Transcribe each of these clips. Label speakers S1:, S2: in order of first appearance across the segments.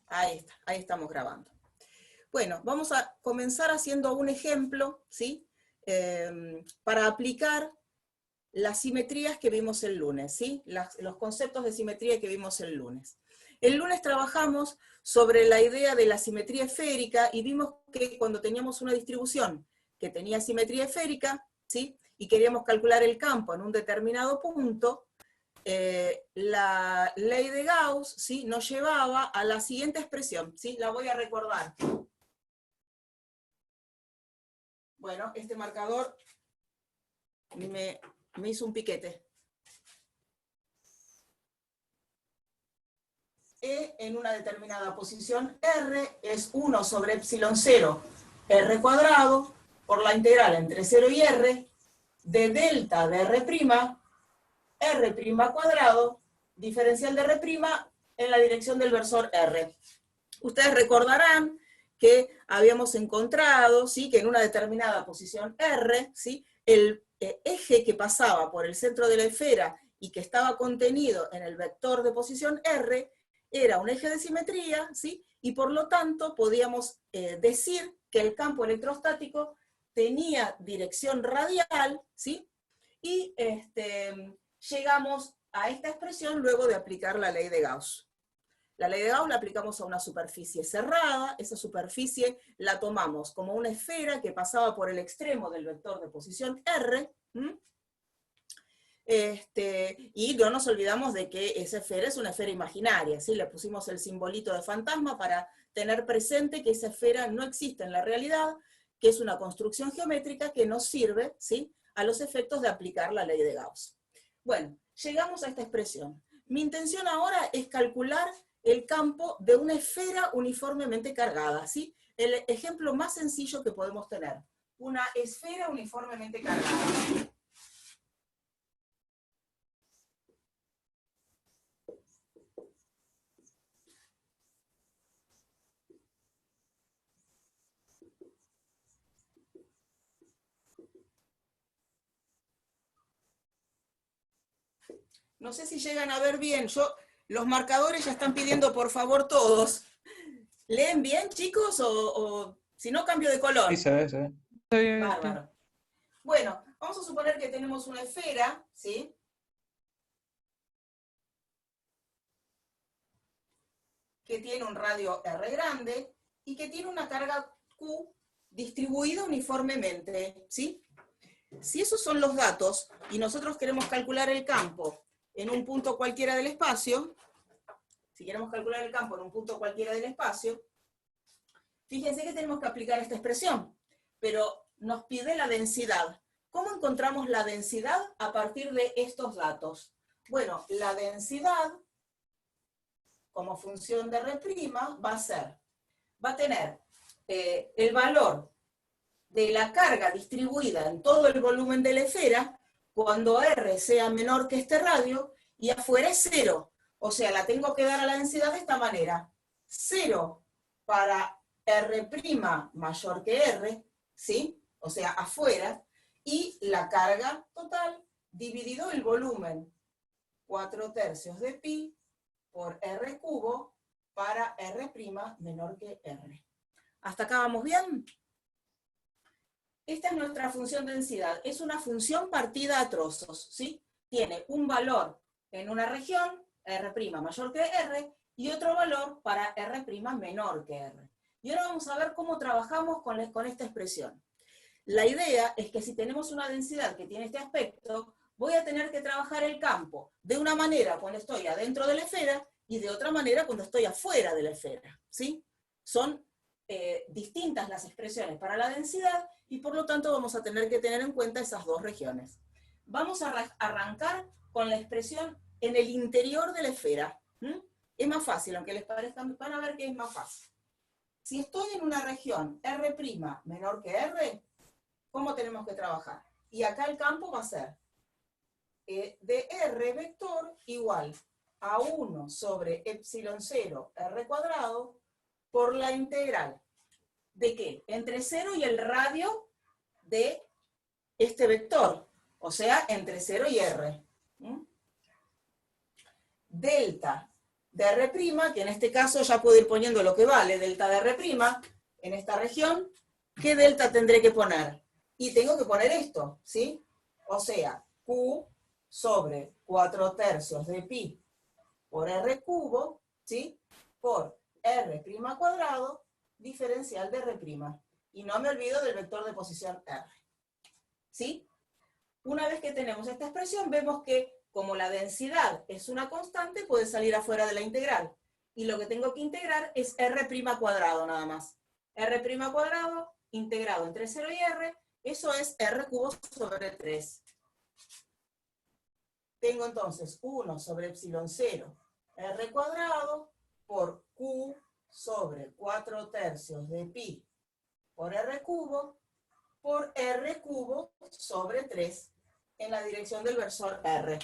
S1: Ahí está, ahí estamos grabando. Bueno, vamos a comenzar haciendo un ejemplo, ¿sí? Para aplicar las simetrías que vimos el lunes, ¿sí? Los conceptos de simetría que vimos el lunes. El lunes trabajamos sobre la idea de la simetría esférica y vimos que cuando teníamos una distribución que tenía simetría esférica, ¿sí? Y queríamos calcular el campo en un determinado punto, la ley de Gauss, ¿sí? Nos llevaba a la siguiente expresión, ¿sí? La voy a recordar. Bueno, este marcador me hizo un piquete. E en una determinada posición R es 1 sobre epsilon 0 R cuadrado por la integral entre 0 y R de delta de R', R' cuadrado, diferencial de R' en la dirección del versor R. Ustedes recordarán que habíamos encontrado, ¿sí? Que en una determinada posición R, ¿sí? El eje que pasaba por el centro de la esfera y que estaba contenido en el vector de posición R era un eje de simetría, ¿sí? Y por lo tanto podíamos decir que el campo electrostático tenía dirección radial, ¿sí? Y llegamos a esta expresión luego de aplicar la ley de Gauss. La ley de Gauss la aplicamos a una superficie cerrada, esa superficie la tomamos como una esfera que pasaba por el extremo del vector de posición R, y no nos olvidamos de que esa esfera es una esfera imaginaria, ¿sí? Le pusimos el simbolito de fantasma para tener presente que esa esfera no existe en la realidad, que es una construcción geométrica que nos sirve, ¿sí? A los efectos de aplicar la ley de Gauss. Bueno, llegamos a esta expresión. Mi intención ahora es calcular el campo de una esfera uniformemente cargada, ¿sí? El ejemplo más sencillo que podemos tener. Una esfera uniformemente cargada. No sé si llegan a ver bien, los marcadores ya están pidiendo por favor todos. ¿Leen bien, chicos? O si no, cambio de color.
S2: Sí, se ve, se ve.
S1: Bárbaro. Bueno, vamos a suponer que tenemos una esfera, ¿sí? Que tiene un radio R grande y que tiene una carga Q distribuida uniformemente, ¿sí? Si esos son los datos y nosotros queremos calcular el campo en un punto cualquiera del espacio, si queremos calcular el campo en un punto cualquiera del espacio, fíjense que tenemos que aplicar esta expresión, pero nos pide la densidad. ¿Cómo encontramos la densidad a partir de estos datos? Bueno, la densidad, como función de R', va a tener el valor de la carga distribuida en todo el volumen de la esfera cuando R sea menor que este radio y afuera es 0. O sea, la tengo que dar a la densidad de esta manera. 0 para R' mayor que R, ¿sí? O sea, afuera, y la carga total dividido el volumen, 4/3 de pi por R cubo para R' menor que R. ¿Hasta acá vamos bien? Esta es nuestra función densidad. Es una función partida a trozos, ¿sí? Tiene un valor en una región, R' mayor que R, y otro valor para R' menor que R. Y ahora vamos a ver cómo trabajamos con esta expresión. La idea es que si tenemos una densidad que tiene este aspecto, voy a tener que trabajar el campo de una manera cuando estoy adentro de la esfera y de otra manera cuando estoy afuera de la esfera, ¿sí? Son distintas las expresiones para la densidad y por lo tanto vamos a tener que tener en cuenta esas dos regiones. Vamos a arrancar con la expresión en el interior de la esfera. Es más fácil, aunque les parezca, van a ver que es más fácil. Si estoy en una región R' menor que R, ¿cómo tenemos que trabajar? Y acá el campo va a ser de R vector igual a 1 sobre epsilon 0 R cuadrado por la integral. ¿De qué? Entre 0 y el radio de este vector. O sea, entre 0 y R. Delta de R', que en este caso ya puedo ir poniendo lo que vale, delta de R', en esta región, ¿qué delta tendré que poner? Y tengo que poner esto, ¿sí? O sea, Q sobre 4/3 de pi por R cubo, ¿sí? Por R' cuadrado, diferencial de R'. Y no me olvido del vector de posición R. ¿Sí? Una vez que tenemos esta expresión, vemos que como la densidad es una constante, puede salir afuera de la integral. Y lo que tengo que integrar es R' cuadrado nada más. R' cuadrado integrado entre 0 y R, eso es R cubo sobre 3. Tengo entonces 1 sobre epsilon 0 R cuadrado por Q sobre 4/3 de pi por R cubo por R cubo sobre 3 en la dirección del versor R.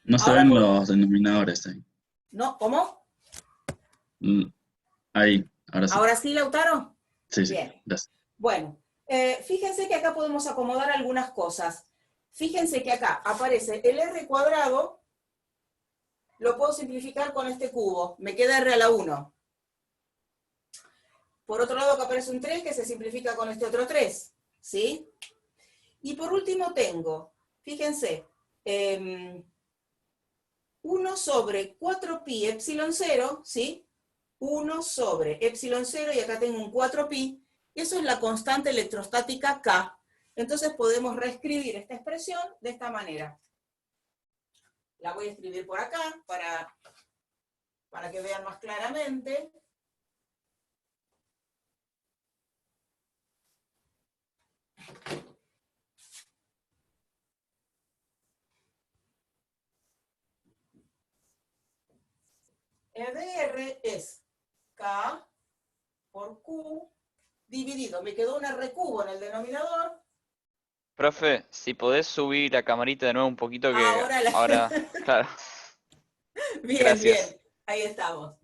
S2: No se
S1: Ahora
S2: ven los denominadores ahí.
S1: ¿No? ¿Cómo?
S2: Ahí, ahora sí.
S1: ¿Ahora sí, Lautaro?
S2: Sí, sí,
S1: Bien.
S2: gracias.
S1: Bueno, fíjense que acá podemos acomodar algunas cosas. Fíjense que acá aparece el R cuadrado, lo puedo simplificar con este cubo, me queda R a la 1. Por otro lado, acá aparece un 3 que se simplifica con este otro 3, ¿sí? Y por último tengo, fíjense, 1 sobre 4pi epsilon 0, ¿sí? 1 sobre epsilon 0, y acá tengo un 4pi, eso es la constante electrostática K. Entonces podemos reescribir esta expresión de esta manera. La voy a escribir por acá para que vean más claramente. E de R es K por Q dividido. Me quedó un R cubo en el denominador.
S3: Profe, si podés subir la camarita de nuevo un poquito que
S1: Ahora
S3: claro.
S1: Bien,
S3: Gracias.
S1: bien. Ahí estamos.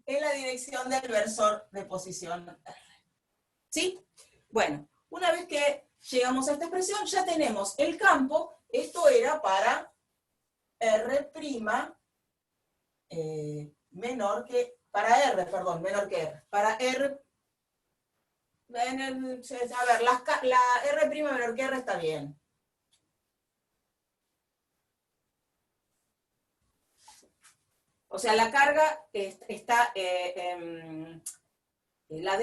S1: En la dirección del versor de posición R. ¿Sí? Bueno, una vez que llegamos a esta expresión, ya tenemos el campo. Esto era para R', menor que R. Para R, a ver, la R' menor que R está bien. O sea, la carga está,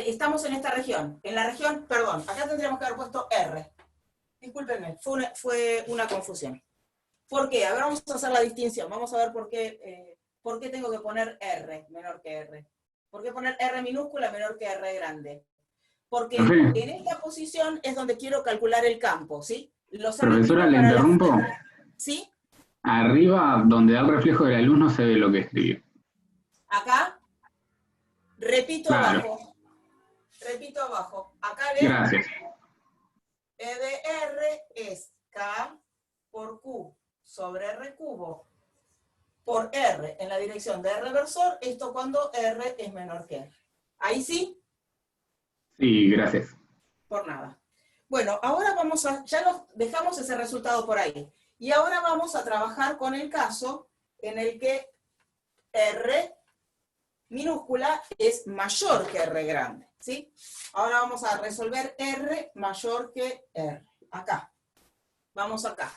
S1: estamos en esta región. En la región, perdón, acá tendríamos que haber puesto R. Discúlpenme, fue una confusión. ¿Por qué? A ver, vamos a hacer la distinción. Vamos a ver por qué tengo que poner R menor que R. ¿Por qué poner R minúscula menor que R grande? Porque en esta posición es donde quiero calcular el campo, ¿sí?
S4: Profesora, le interrumpo.
S1: ¿Sí?
S4: Arriba, donde da el reflejo de la luz, no se ve lo que escribió.
S1: Acá, repito
S4: Claro.
S1: abajo. Repito abajo. Acá ven.
S4: Gracias.
S1: E de R es K por Q sobre R cubo por R en la dirección de R versor, esto cuando R es menor que R. ¿Ahí sí?
S4: Sí, gracias.
S1: Por nada. Bueno, ahora ya nos dejamos ese resultado por ahí. Y ahora vamos a trabajar con el caso en el que R minúscula es mayor que R grande, ¿sí? Ahora vamos a resolver R mayor que R. Acá. Vamos acá.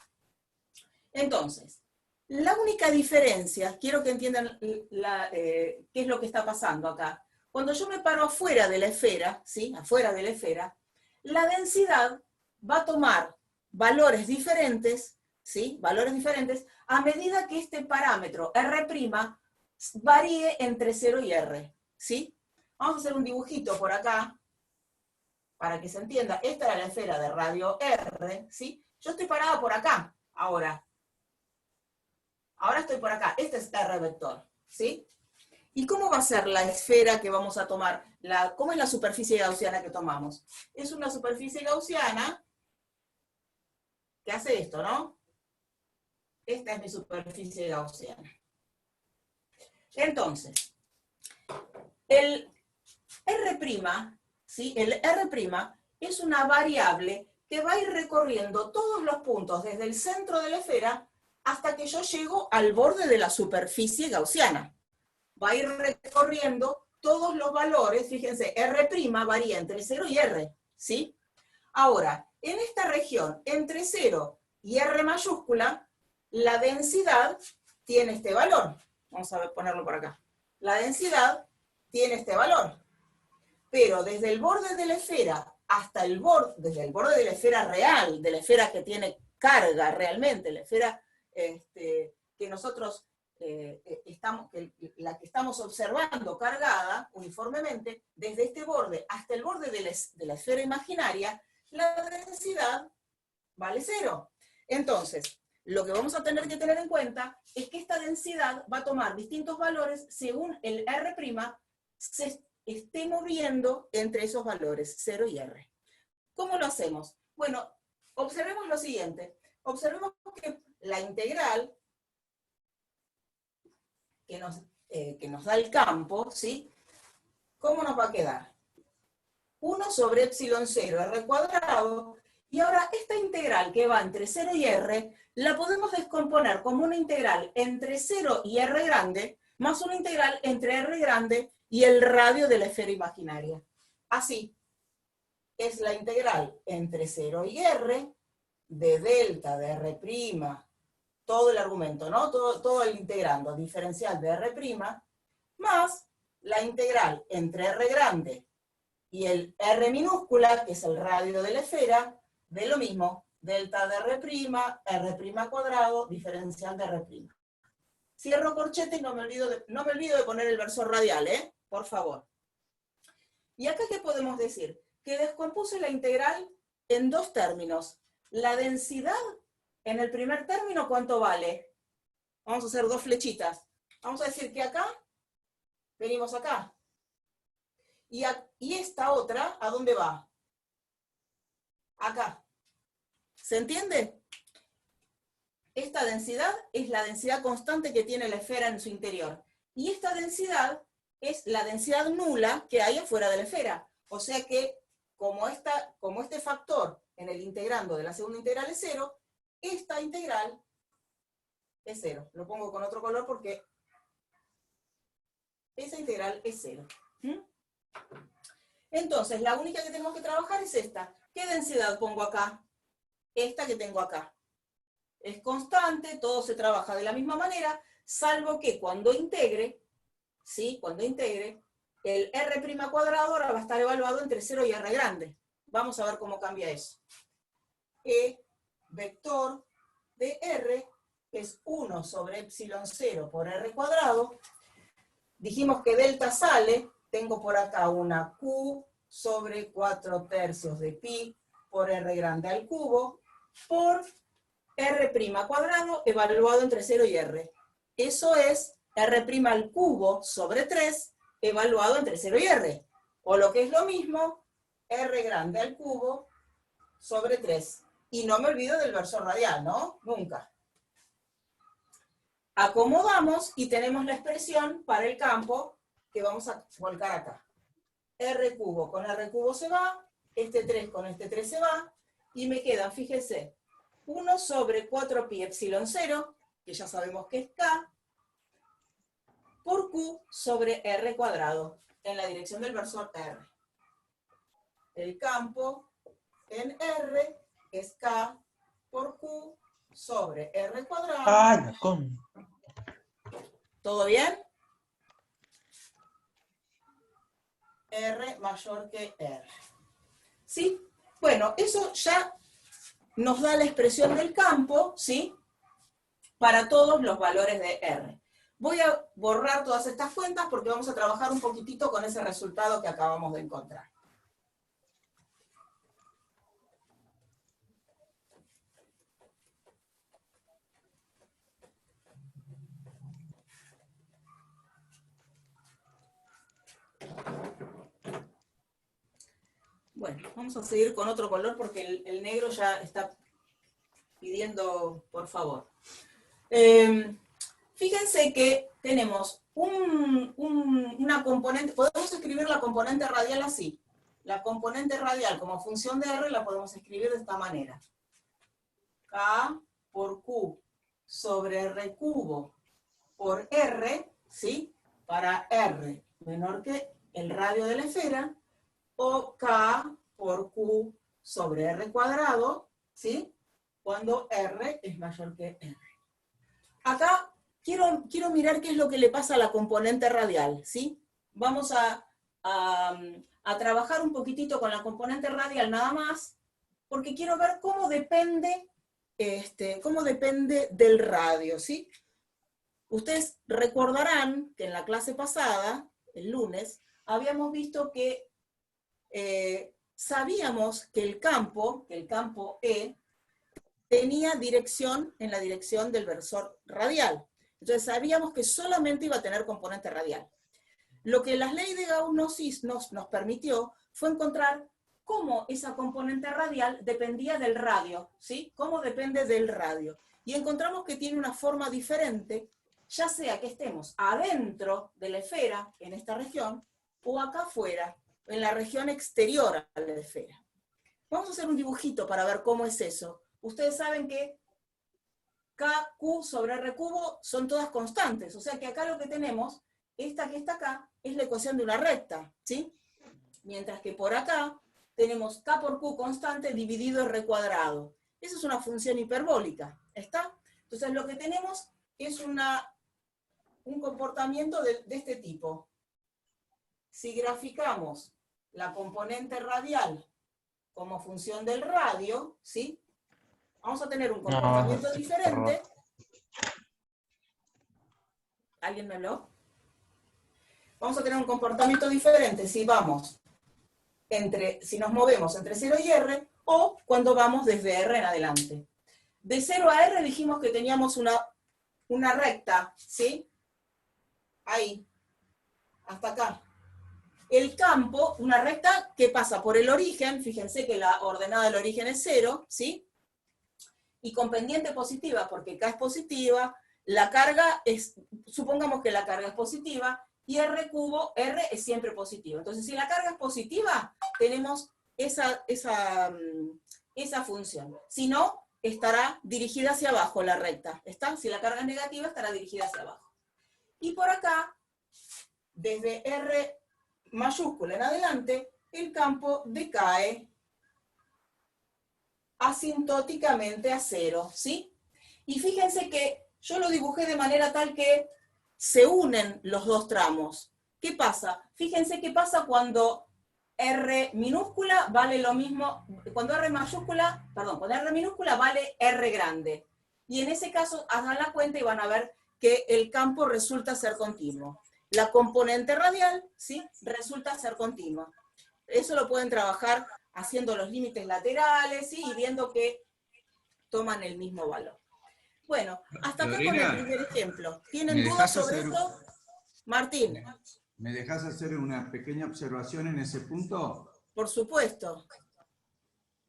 S1: Entonces, la única diferencia, quiero que entiendan qué es lo que está pasando acá. Cuando yo me paro afuera de la esfera, ¿sí? Afuera de la esfera, la densidad va a tomar valores diferentes, ¿sí? Valores diferentes, a medida que este parámetro R' varíe entre 0 y R, ¿sí? Vamos a hacer un dibujito por acá, para que se entienda. Esta era la esfera de radio R, ¿sí? Yo estoy parada por acá, ahora. Ahora estoy por acá. Este es R vector, ¿sí? ¿Y cómo va a ser la esfera que vamos a tomar? ¿Cómo es la superficie gaussiana que tomamos? Es una superficie gaussiana que hace esto, ¿no? Esta es mi superficie gaussiana. Entonces, el R', ¿sí? El R' es una variable que va a ir recorriendo todos los puntos desde el centro de la esfera hasta que yo llego al borde de la superficie gaussiana. Va a ir recorriendo todos los valores, fíjense, R' varía entre 0 y R, ¿sí? Ahora, en esta región, entre 0 y R mayúscula, la densidad tiene este valor. Vamos a ponerlo por acá. La densidad tiene este valor. Pero desde el borde de la esfera hasta el borde, desde el borde de la esfera real, de la esfera que tiene carga realmente, la esfera que nosotros la que estamos observando cargada uniformemente, desde este borde hasta el borde de la esfera imaginaria, la densidad vale 0. Entonces, lo que vamos a tener que tener en cuenta es que esta densidad va a tomar distintos valores según el R' se esté moviendo entre esos valores, 0 y R. ¿Cómo lo hacemos? Bueno, observemos lo siguiente. Observemos que la integral que nos da el campo, ¿sí? ¿Cómo nos va a quedar? 1 sobre epsilon 0 r cuadrado, y ahora esta integral que va entre 0 y r, la podemos descomponer como una integral entre 0 y r grande, más una integral entre r grande y el radio de la esfera imaginaria. Así, es la integral entre 0 y r, de delta de r', todo el argumento, ¿no? Todo el integrando diferencial de r', más la integral entre r grande y el r minúscula, que es el radio de la esfera, de lo mismo, delta de r' cuadrado, diferencial de r'. Cierro corchete y no me olvido de poner el versor radial, ¿eh? Por favor. ¿Y acá qué podemos decir? Que descompuse la integral en dos términos. La densidad en el primer término, ¿cuánto vale? Vamos a hacer dos flechitas. Vamos a decir que acá, venimos acá. Y esta otra, ¿a dónde va? Acá. ¿Se entiende? Esta densidad es la densidad constante que tiene la esfera en su interior. Y esta densidad es la densidad nula que hay afuera de la esfera. O sea que, como este factor en el integrando de la segunda integral es 0, esta integral es 0. Lo pongo con otro color porque esa integral es 0. Entonces, la única que tenemos que trabajar es esta. ¿Qué densidad pongo acá? Esta que tengo acá. Es constante, todo se trabaja de la misma manera, salvo que cuando integre, ¿sí? Cuando integre, el r' cuadrado ahora va a estar evaluado entre 0 y r grande. Vamos a ver cómo cambia eso. E vector de r es 1 sobre epsilon 0 por r cuadrado. Dijimos que delta sale, tengo por acá una q sobre 4/3 de pi por r grande al cubo, por r' cuadrado evaluado entre 0 y r. Eso es r' al cubo sobre 3 evaluado entre 0 y r. O lo que es lo mismo, r grande al cubo sobre 3. Y no me olvido del versor radial, ¿no? Nunca. Acomodamos y tenemos la expresión para el campo que vamos a volcar acá. R cubo con R cubo se va, este 3 con este 3 se va, y me quedan, fíjense, 1 sobre 4pi epsilon 0, que ya sabemos que es K, por Q sobre R cuadrado, en la dirección del versor R. El campo en R es K por Q sobre R cuadrado.
S5: ¡Ah,
S1: ¿Todo bien? R mayor que R. ¿Sí? Bueno, eso ya nos da la expresión del campo, ¿sí? Para todos los valores de R. Voy a borrar todas estas cuentas porque vamos a trabajar un poquitito con ese resultado que acabamos de encontrar. Bueno, vamos a seguir con otro color porque el negro ya está pidiendo, por favor. Fíjense que tenemos una componente, podemos escribir la componente radial así. La componente radial como función de R la podemos escribir de esta manera. K por Q sobre R cubo por R, ¿sí? Para R menor que el radio de la esfera, o K por Q sobre R cuadrado, ¿sí? Cuando R es mayor que R. Acá quiero mirar qué es lo que le pasa a la componente radial, ¿sí? Vamos a trabajar un poquitito con la componente radial nada más, porque quiero ver cómo depende del radio, ¿sí? Ustedes recordarán que en la clase pasada, el lunes, habíamos visto que sabíamos que el campo E, tenía dirección en la dirección del versor radial. Entonces sabíamos que solamente iba a tener componente radial. Lo que la ley de Gauss nos permitió fue encontrar cómo esa componente radial dependía del radio, ¿sí? Cómo depende del radio. Y encontramos que tiene una forma diferente, ya sea que estemos adentro de la esfera, en esta región, o acá afuera, en la región exterior a la esfera. Vamos a hacer un dibujito para ver cómo es eso. Ustedes saben que K, Q sobre R cubo son todas constantes, o sea que acá lo que tenemos, esta que está acá, es la ecuación de una recta, ¿sí? Mientras que por acá tenemos K por Q constante dividido R cuadrado. Esa es una función hiperbólica, ¿está? Entonces lo que tenemos es un comportamiento de este tipo. Si graficamos la componente radial como función del radio, ¿sí? Vamos a tener un comportamiento diferente. ¿Alguien me habló? Vamos a tener un comportamiento diferente si si nos movemos entre 0 y R, o cuando vamos desde R en adelante. De 0 a R dijimos que teníamos una recta, ¿sí? Ahí, hasta acá. El campo, una recta que pasa por el origen, fíjense que la ordenada del origen es 0, ¿sí? Y con pendiente positiva, porque K es positiva, la carga es, supongamos que la carga es positiva, y R cubo, R es siempre positivo. Entonces, si la carga es positiva, tenemos esa función. Si no, estará dirigida hacia abajo la recta. ¿Está? Si la carga es negativa, estará dirigida hacia abajo. Y por acá, desde R mayúscula en adelante, el campo decae asintóticamente a 0, ¿sí? Y fíjense que yo lo dibujé de manera tal que se unen los dos tramos. ¿Qué pasa? Fíjense qué pasa cuando R minúscula vale lo mismo, cuando R minúscula vale R grande. Y en ese caso, hagan la cuenta y van a ver que el campo resulta ser continuo. La componente radial, ¿sí? Resulta ser continua. Eso lo pueden trabajar haciendo los límites laterales, ¿sí? Y viendo que toman el mismo valor. Bueno, hasta acá con el primer ejemplo. ¿Tienen dudas sobre esto? Martín.
S5: ¿Me dejas hacer una pequeña observación en ese punto?
S1: Por supuesto.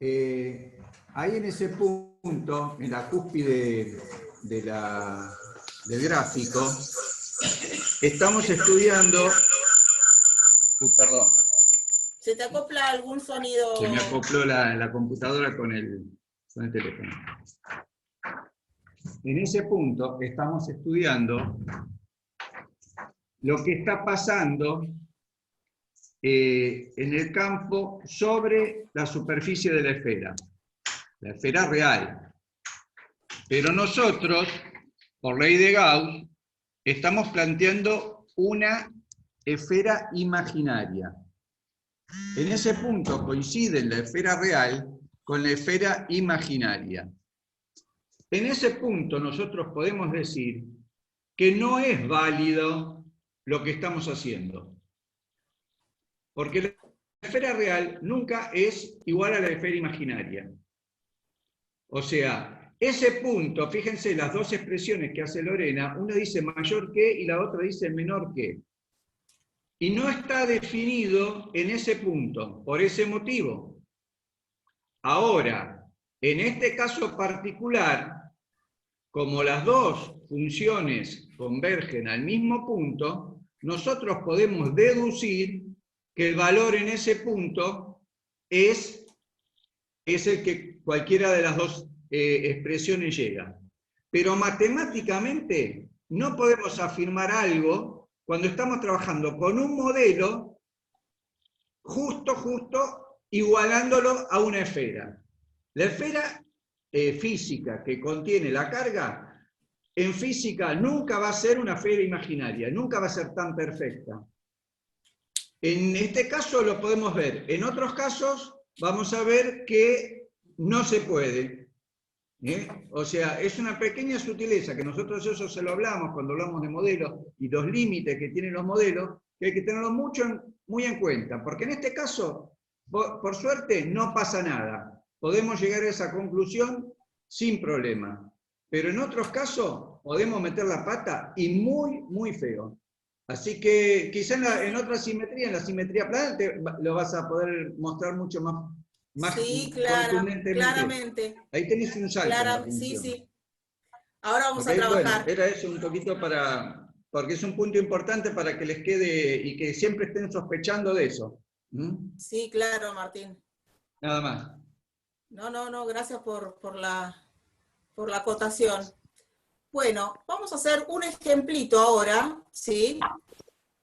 S5: Ahí en ese punto, en la cúspide del gráfico, estamos estudiando... perdón.
S1: ¿Se te acopla algún sonido?
S5: Se me acopló la computadora con el teléfono. En ese punto estamos estudiando lo que está pasando en el campo sobre la superficie de la esfera real. Pero nosotros, por ley de Gauss, estamos planteando una esfera imaginaria. En ese punto coincide la esfera real con la esfera imaginaria. En ese punto nosotros podemos decir que no es válido lo que estamos haciendo. Porque la esfera real nunca es igual a la esfera imaginaria. O sea, ese punto, fíjense las dos expresiones que hace Lorena, una dice mayor que y la otra dice menor que. Y no está definido en ese punto, por ese motivo. Ahora, en este caso particular, como las dos funciones convergen al mismo punto, nosotros podemos deducir que el valor en ese punto es el que cualquiera de las dos expresiones llega. Pero matemáticamente no podemos afirmar algo cuando estamos trabajando con un modelo justo igualándolo a una esfera. La esfera física que contiene la carga, en física nunca va a ser una esfera imaginaria, nunca va a ser tan perfecta. En este caso lo podemos ver, en otros casos vamos a ver que no se puede. O sea, es una pequeña sutileza que nosotros eso se lo hablamos cuando hablamos de modelos y los límites que tienen los modelos, que hay que tenerlos muy en cuenta, porque en este caso, por suerte, no pasa nada. Podemos llegar a esa conclusión sin problema. Pero en otros casos podemos meter la pata y muy feo. Así que quizá en otra simetría, en la simetría plana, lo vas a poder mostrar mucho más
S1: Sí,
S5: contundentemente.
S1: claramente.
S5: Ahí tenés un salto en la función.
S1: Sí. Ahora vamos a
S5: ¿Okay?
S1: trabajar.
S5: Bueno, era eso un poquito porque es un punto importante para que les quede y que siempre estén sospechando de eso.
S1: Sí, claro, Martín.
S5: Nada más.
S1: No, gracias por la acotación. Bueno, vamos a hacer un ejemplito ahora, ¿sí?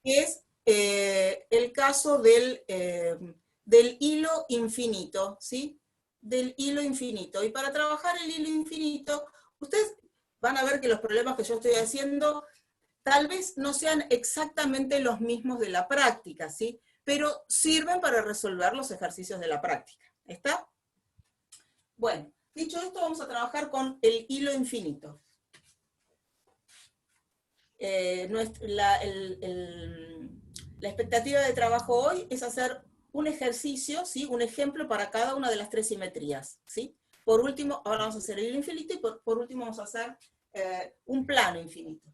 S1: Que es el caso del hilo infinito, ¿sí? Del hilo infinito. Y para trabajar el hilo infinito, ustedes van a ver que los problemas que yo estoy haciendo tal vez no sean exactamente los mismos de la práctica, ¿sí? Pero sirven para resolver los ejercicios de la práctica. ¿Está? Bueno, dicho esto, vamos a trabajar con el hilo infinito. La expectativa de trabajo hoy es hacer un ejercicio, ¿sí? Un ejemplo para cada una de las tres simetrías, ¿sí? Por último, ahora vamos a hacer el hilo infinito y por último vamos a hacer un plano infinito.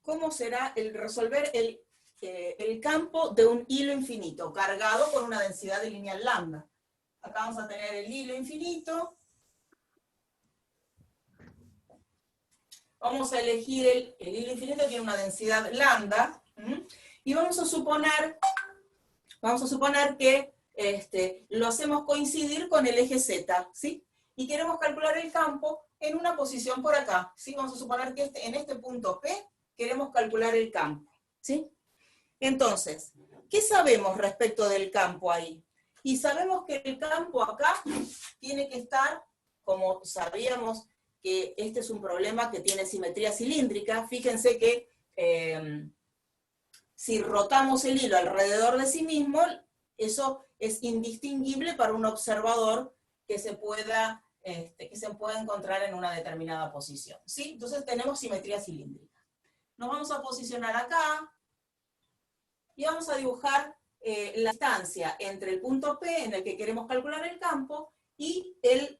S1: ¿Cómo será resolver el campo de un hilo infinito cargado con una densidad de lineal lambda? Acá vamos a tener el hilo infinito. Vamos a elegir el hilo infinito que tiene una densidad lambda. Y vamos a suponer que lo hacemos coincidir con el eje Z, ¿sí? Y queremos calcular el campo en una posición por acá, ¿sí? Vamos a suponer que en este punto P queremos calcular el campo, ¿sí? Entonces, ¿qué sabemos respecto del campo ahí? Y sabemos que el campo acá tiene que estar, como sabíamos que este es un problema que tiene simetría cilíndrica, fíjense que si rotamos el hilo alrededor de sí mismo, eso es indistinguible para un observador que se pueda encontrar en una determinada posición, ¿sí? Entonces tenemos simetría cilíndrica. Nos vamos a posicionar acá y vamos a dibujar la distancia entre el punto P en el que queremos calcular el campo y el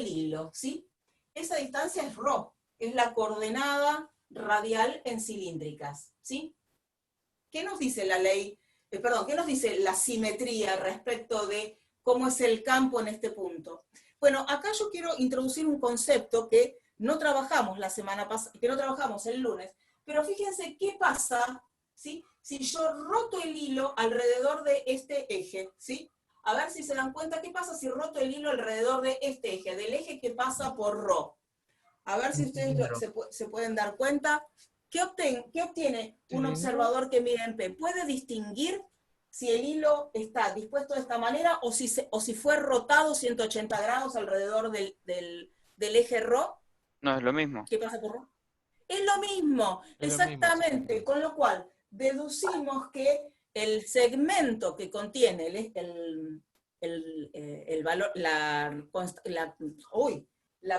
S1: hilo, ¿sí? Esa distancia es ρ, es la coordenada radial en cilíndricas, ¿sí? ¿Qué nos dice la ley? ¿Qué nos dice la simetría respecto de cómo es el campo en este punto? Bueno, acá yo quiero introducir un concepto que no trabajamos la semana pasada, que no trabajamos el lunes, pero fíjense qué pasa, ¿sí? Si yo roto el hilo alrededor de este eje, ¿sí? A ver si se dan cuenta qué pasa si roto el hilo alrededor de este eje, del eje que pasa por ρ. A ver si ustedes se pueden dar cuenta. ¿Qué obtiene un observador que mide en P? ¿Puede distinguir si el hilo está dispuesto de esta manera o si fue rotado 180 grados alrededor del eje ρ?
S3: No, es lo mismo.
S1: ¿Qué pasa por ρ? Es lo mismo, exactamente. Con lo cual, deducimos que el segmento que contiene el valor, la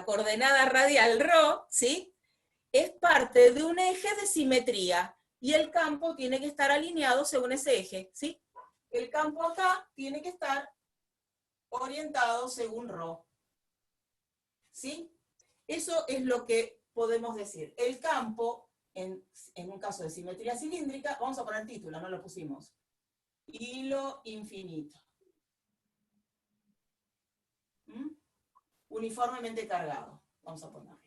S1: coordenada radial ρ, ¿sí? Es parte de un eje de simetría y el campo tiene que estar alineado según ese eje, ¿sí? El campo acá tiene que estar orientado según ρ, ¿sí? Eso es lo que podemos decir. El campo, en un caso de simetría cilíndrica, vamos a poner título, no lo pusimos. Hilo infinito. Uniformemente cargado, vamos a ponerlo.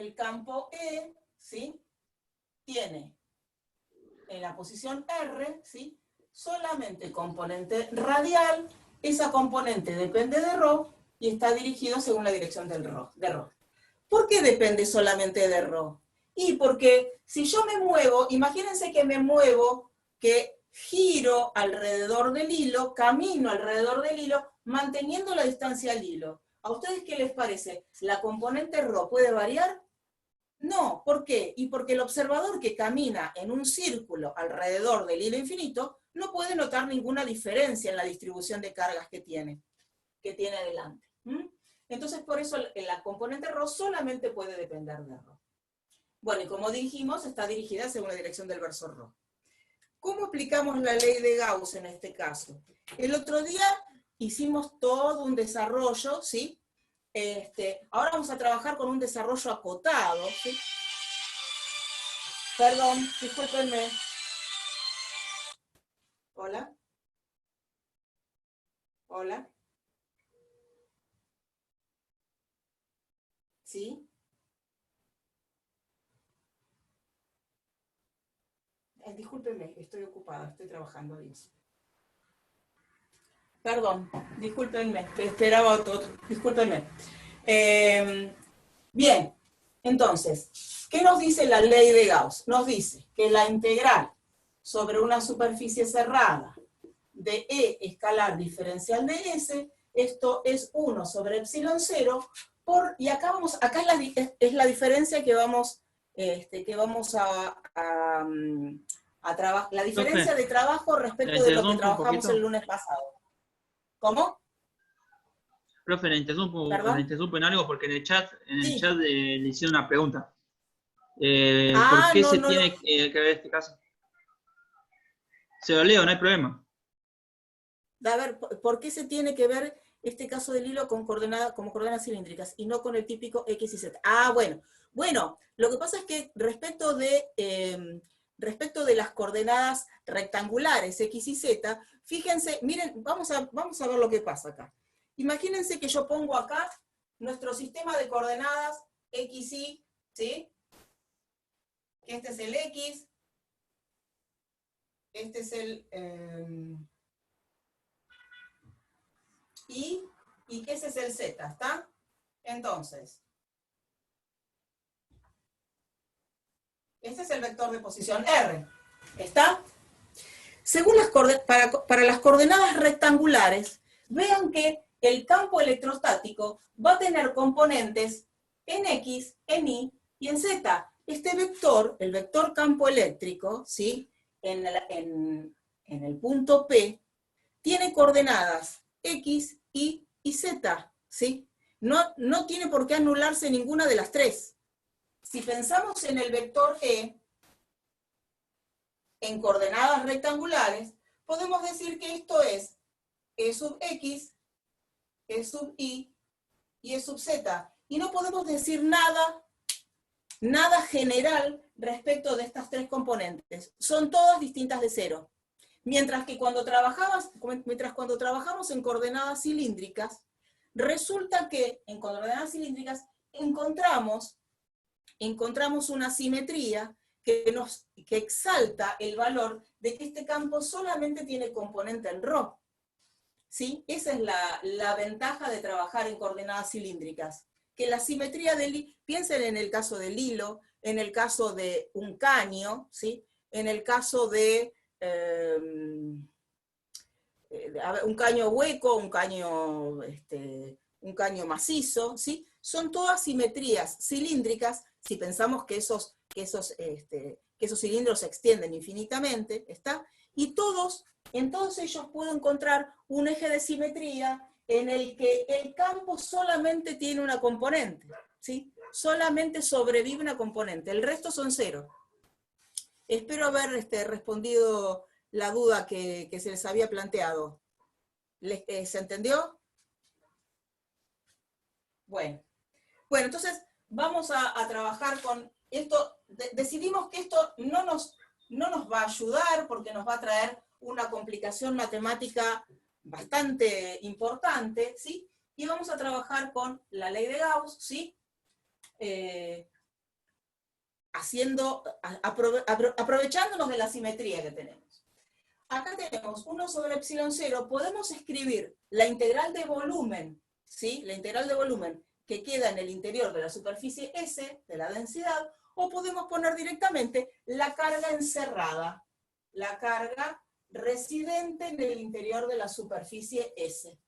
S1: el campo E, ¿sí? Tiene en la posición R, ¿sí? Solamente componente radial, esa componente depende de ρ y está dirigido según la dirección de ρ. ¿Por qué depende solamente de ρ? Y porque si yo me muevo, imagínense que me muevo, que giro alrededor del hilo, camino alrededor del hilo, manteniendo la distancia al hilo. ¿A ustedes qué les parece? ¿La componente ρ puede variar? No, ¿por qué? Y porque el observador que camina en un círculo alrededor del hilo infinito no puede notar ninguna diferencia en la distribución de cargas que tiene delante. Entonces, por eso la componente ρ solamente puede depender de ρ. Bueno, y como dijimos, está dirigida según la dirección del versor ρ. ¿Cómo aplicamos la ley de Gauss en este caso? El otro día hicimos todo un desarrollo, ¿sí? Ahora vamos a trabajar con un desarrollo acotado, ¿sí? Perdón, discúlpenme. Hola. Hola. ¿Sí? Discúlpenme, estoy ocupada, estoy trabajando, Dios. Perdón, discúlpenme, esperaba otro, discúlpenme. Bien, entonces, ¿qué nos dice la ley de Gauss? Nos dice que la integral sobre una superficie cerrada de E escalar diferencial de S, esto es 1 sobre epsilon 0, y acá es la diferencia que vamos a trabajar, la diferencia de trabajo respecto de lo que trabajamos el lunes pasado. ¿Cómo?
S6: Profe, le interrumpo en algo porque en el chat le hicieron una pregunta. ¿Por qué se tiene que ver este caso? Se lo leo, no hay problema.
S1: A ver, ¿por qué se tiene que ver este caso del hilo como coordenadas cilíndricas y no con el típico X y Z? Ah, bueno. Bueno, lo que pasa es que respecto de las coordenadas rectangulares X y Z, fíjense, miren, vamos a ver lo que pasa acá. Imagínense que yo pongo acá nuestro sistema de coordenadas X, Y, ¿sí? Este es el X, este es el Y, y que ese es el Z, ¿está? Entonces, este es el vector de posición R, ¿está? Según para las coordenadas rectangulares, vean que el campo electrostático va a tener componentes en X, en Y y en Z. Este vector, el vector campo eléctrico, ¿sí? en el punto P, tiene coordenadas X, Y y Z, ¿sí? No tiene por qué anularse ninguna de las tres. Si pensamos en el vector E, en coordenadas rectangulares, podemos decir que esto es E sub X, E sub Y y E sub Z. Y no podemos decir nada general respecto de estas tres componentes. Son todas distintas de cero. Mientras que cuando trabajamos en coordenadas cilíndricas, resulta que en coordenadas cilíndricas encontramos una simetría que exalta el valor de que este campo solamente tiene componente en ρ. ¿Sí? Esa es la ventaja de trabajar en coordenadas cilíndricas. Que la simetría piensen en el caso del hilo, en el caso de un caño, ¿sí? En el caso de un caño hueco, un caño macizo, ¿sí? Son todas simetrías cilíndricas, si pensamos que esos cilindros se extienden infinitamente, ¿está? Y en todos ellos puedo encontrar un eje de simetría en el que el campo solamente tiene una componente, ¿sí? Solamente sobrevive una componente, el resto son cero. Espero haber respondido la duda que se les había planteado. ¿Se entendió? Bueno, entonces vamos a trabajar con esto. Decidimos que esto no nos va a ayudar porque nos va a traer una complicación matemática bastante importante, ¿sí? Y vamos a trabajar con la ley de Gauss, ¿sí? aprovechándonos de la simetría que tenemos. Acá tenemos 1 sobre epsilon 0, podemos escribir la integral de volumen, ¿sí? La integral de volumen que queda en el interior de la superficie S, de la densidad, o podemos poner directamente la carga encerrada, la carga residente en el interior de la superficie S.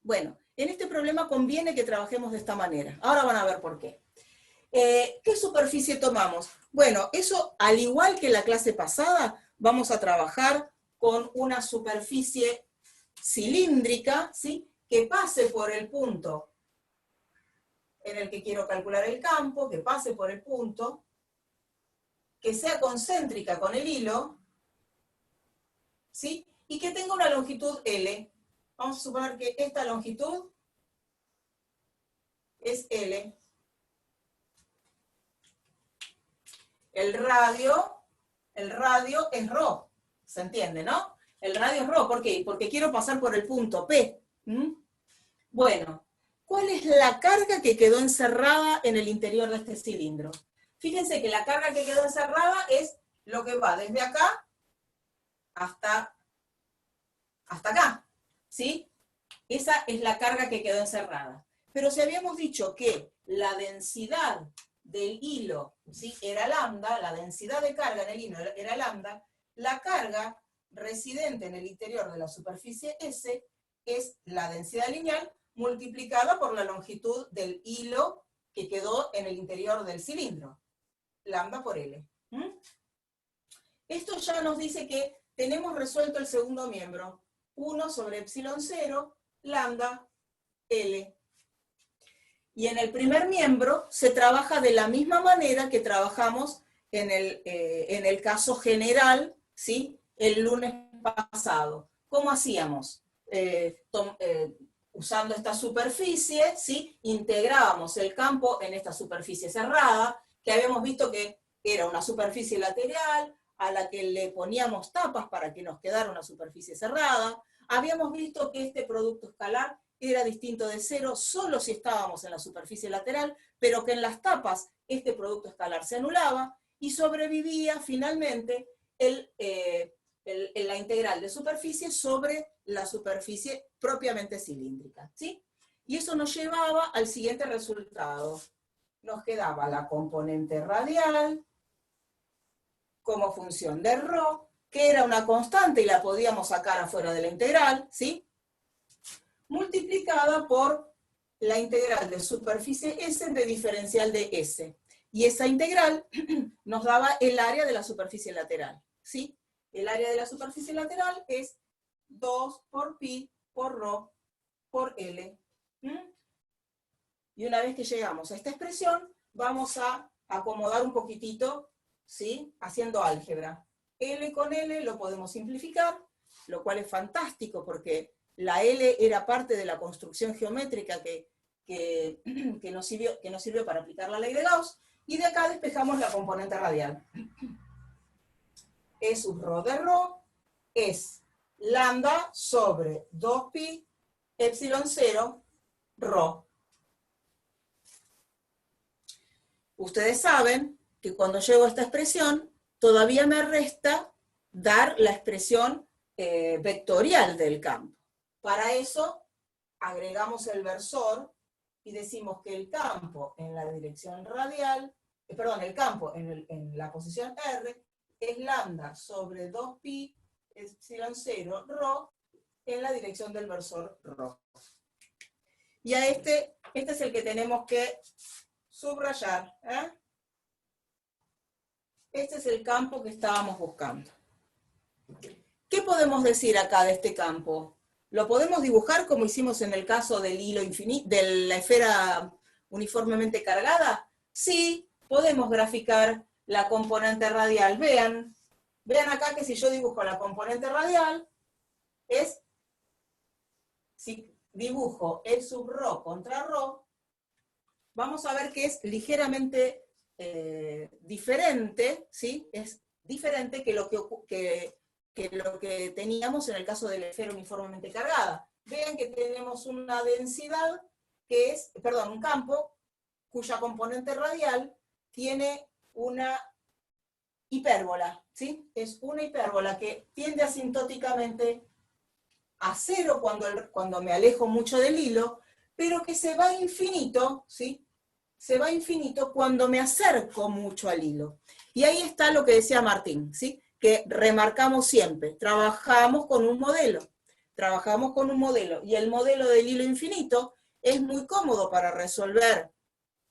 S1: Bueno, en este problema conviene que trabajemos de esta manera. Ahora van a ver por qué. ¿Qué superficie tomamos? Bueno, eso, al igual que la clase pasada, vamos a trabajar con una superficie cilíndrica, ¿sí? Que pase por el punto en el que quiero calcular el campo, que pase por el punto, que sea concéntrica con el hilo, ¿sí? Y que tenga una longitud L. Vamos a suponer que esta longitud es L. El radio es ρ, ¿se entiende, no? El radio es ρ, ¿por qué? Porque quiero pasar por el punto P. Bueno, ¿cuál es la carga que quedó encerrada en el interior de este cilindro? Fíjense que la carga que quedó encerrada es lo que va desde acá hasta acá, ¿sí? Esa es la carga que quedó encerrada. Pero si habíamos dicho que la densidad del hilo, ¿sí? Era lambda, la densidad de carga en el hilo era lambda, la carga residente en el interior de la superficie S es la densidad lineal multiplicada por la longitud del hilo que quedó en el interior del cilindro, lambda por L. Esto ya nos dice que tenemos resuelto el segundo miembro, 1 sobre epsilon 0, lambda, L. Y en el primer miembro se trabaja de la misma manera que trabajamos en el caso general, ¿sí? El lunes pasado. ¿Cómo hacíamos? Usando esta superficie, ¿sí? Integrábamos el campo en esta superficie cerrada, que habíamos visto que era una superficie lateral, a la que le poníamos tapas para que nos quedara una superficie cerrada. Habíamos visto que este producto escalar era distinto de cero solo si estábamos en la superficie lateral, pero que en las tapas este producto escalar se anulaba y sobrevivía finalmente la integral de superficie sobre la superficie propiamente cilíndrica, ¿sí? Y eso nos llevaba al siguiente resultado. Nos quedaba la componente radial como función de ρ, que era una constante y la podíamos sacar afuera de la integral, ¿sí? Multiplicada por la integral de superficie S de diferencial de S. Y esa integral nos daba el área de la superficie lateral, ¿sí? El área de la superficie lateral es 2 por pi por ρ por L. Y una vez que llegamos a esta expresión, vamos a acomodar un poquitito, ¿sí? Haciendo álgebra. L con L lo podemos simplificar, lo cual es fantástico porque la L era parte de la construcción geométrica que nos sirvió para aplicar la ley de Gauss, y de acá despejamos la componente radial. E sub ρ de ρ es lambda sobre 2pi epsilon 0 ρ. Ustedes saben que cuando llego a esta expresión, todavía me resta dar la expresión vectorial del campo. Para eso, agregamos el versor y decimos que el campo en la dirección radial, el campo en la posición R, es lambda sobre 2pi epsilon 0 ρ en la dirección del versor ρ. Y a este es el que tenemos que subrayar. Este es el campo que estábamos buscando. ¿Qué podemos decir acá de este campo? ¿Lo podemos dibujar como hicimos en el caso del hilo infinito, de la esfera uniformemente cargada? Sí, podemos graficar la componente radial. Vean acá que si yo dibujo la componente radial, si dibujo el sub ρ contra ρ, vamos a ver que es ligeramente diferente, ¿sí? Es diferente que lo que teníamos en el caso de la esfera uniformemente cargada. Vean que tenemos una densidad que es, un campo cuya componente radial tiene una hipérbola, ¿sí? Es una hipérbola que tiende asintóticamente a cero cuando me alejo mucho del hilo, pero que se va a infinito, ¿sí? Se va a infinito cuando me acerco mucho al hilo. Y ahí está lo que decía Martín, ¿sí? Que remarcamos siempre, trabajamos con un modelo, y el modelo del hilo infinito es muy cómodo para resolver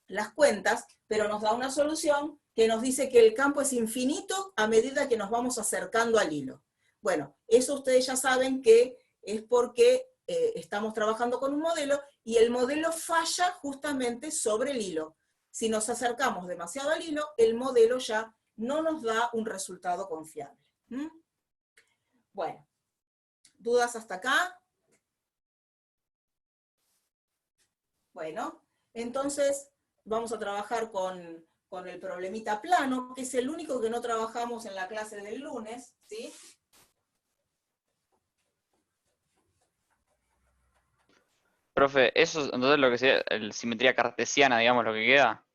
S1: las cuentas, pero nos da una solución que nos dice que el campo es infinito a medida que nos vamos acercando al hilo. Bueno, eso ustedes ya saben que es porque estamos trabajando con un modelo, y el modelo falla justamente sobre el hilo. Si nos acercamos demasiado al hilo, el modelo ya no nos da un resultado confiable. Bueno, ¿dudas hasta acá? Bueno, entonces vamos a trabajar con el problemita plano, que es el único que no trabajamos en la clase del lunes, ¿sí?
S3: Profe, eso es entonces lo que sería la simetría cartesiana, digamos, lo que queda.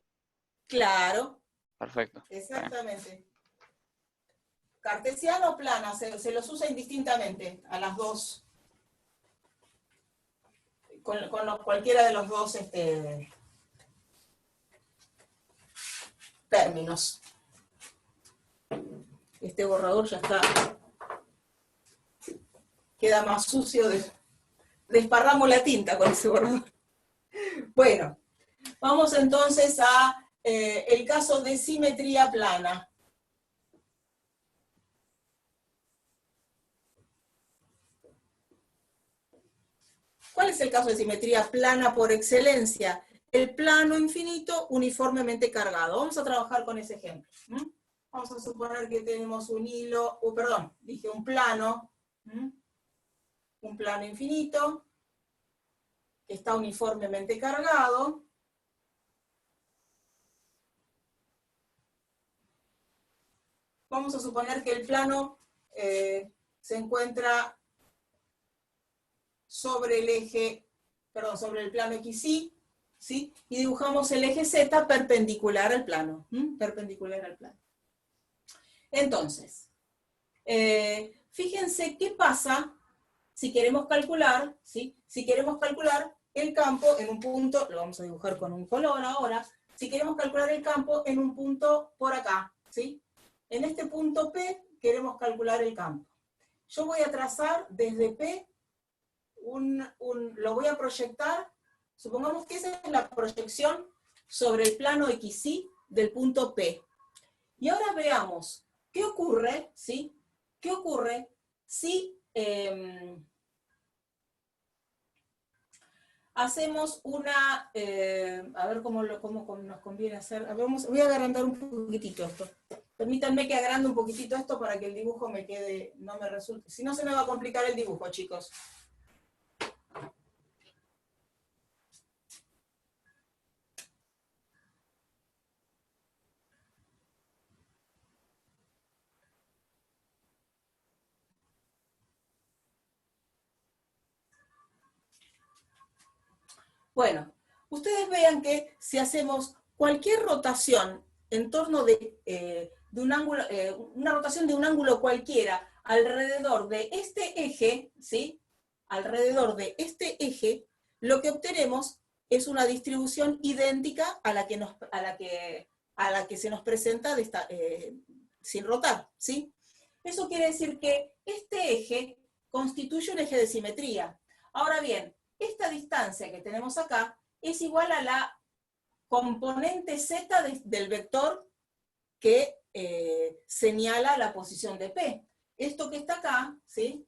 S1: Claro.
S3: Perfecto.
S1: Exactamente. Cartesiano o plana, se los usa indistintamente a las dos. Con cualquiera de los dos términos. Este borrador ya está. Queda más sucio. Desparramos la tinta con ese borrador. Bueno, vamos entonces a el caso de simetría plana. ¿Cuál es el caso de simetría plana por excelencia? El plano infinito uniformemente cargado. Vamos a trabajar con ese ejemplo. Vamos a suponer que tenemos un hilo, un plano. Un plano infinito, que está uniformemente cargado. Vamos a suponer que el plano se encuentra sobre el plano XY, ¿sí? Y dibujamos el eje Z perpendicular al plano. Perpendicular al plano. Entonces, fíjense qué pasa si queremos calcular, ¿sí? Si queremos calcular el campo en un punto, lo vamos a dibujar con un color ahora, si queremos calcular el campo en un punto por acá, ¿sí? En este punto P queremos calcular el campo. Yo voy a trazar desde P, lo voy a proyectar, supongamos que esa es la proyección sobre el plano XY del punto P. Y ahora veamos, ¿qué ocurre, ¿sí? ¿Qué ocurre si hacemos una, a ver cómo nos conviene hacer, voy a agrandar un poquitito esto. Permítanme que agrande un poquitito esto para que el dibujo me quede, no me resulte, si no se me va a complicar el dibujo, chicos. Bueno, ustedes vean que si hacemos cualquier rotación en torno de un ángulo, una rotación de un ángulo cualquiera alrededor de este eje, ¿sí? Alrededor de este eje, lo que obtenemos es una distribución idéntica a la que se nos presenta sin rotar, ¿sí? Eso quiere decir que este eje constituye un eje de simetría. Ahora bien, esta distancia que tenemos acá es igual a la componente z del vector que señala la posición de P. Esto que está acá, ¿sí?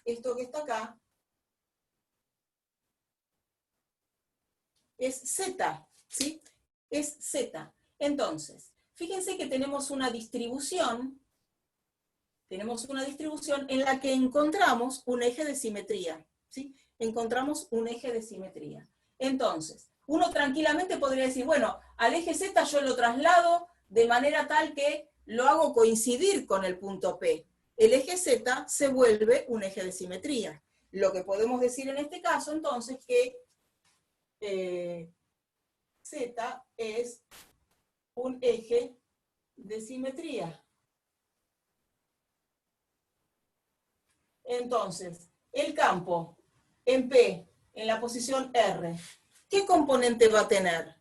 S1: Esto que está acá es z, ¿sí? Es z. Entonces, fíjense que tenemos una distribución en la que encontramos un eje de simetría, ¿sí? Encontramos un eje de simetría. Entonces, uno tranquilamente podría decir, bueno, al eje Z yo lo traslado de manera tal que lo hago coincidir con el punto P. El eje Z se vuelve un eje de simetría. Lo que podemos decir en este caso, entonces, que Z es un eje de simetría. Entonces, el campo en P, en la posición R, ¿qué componente va a tener?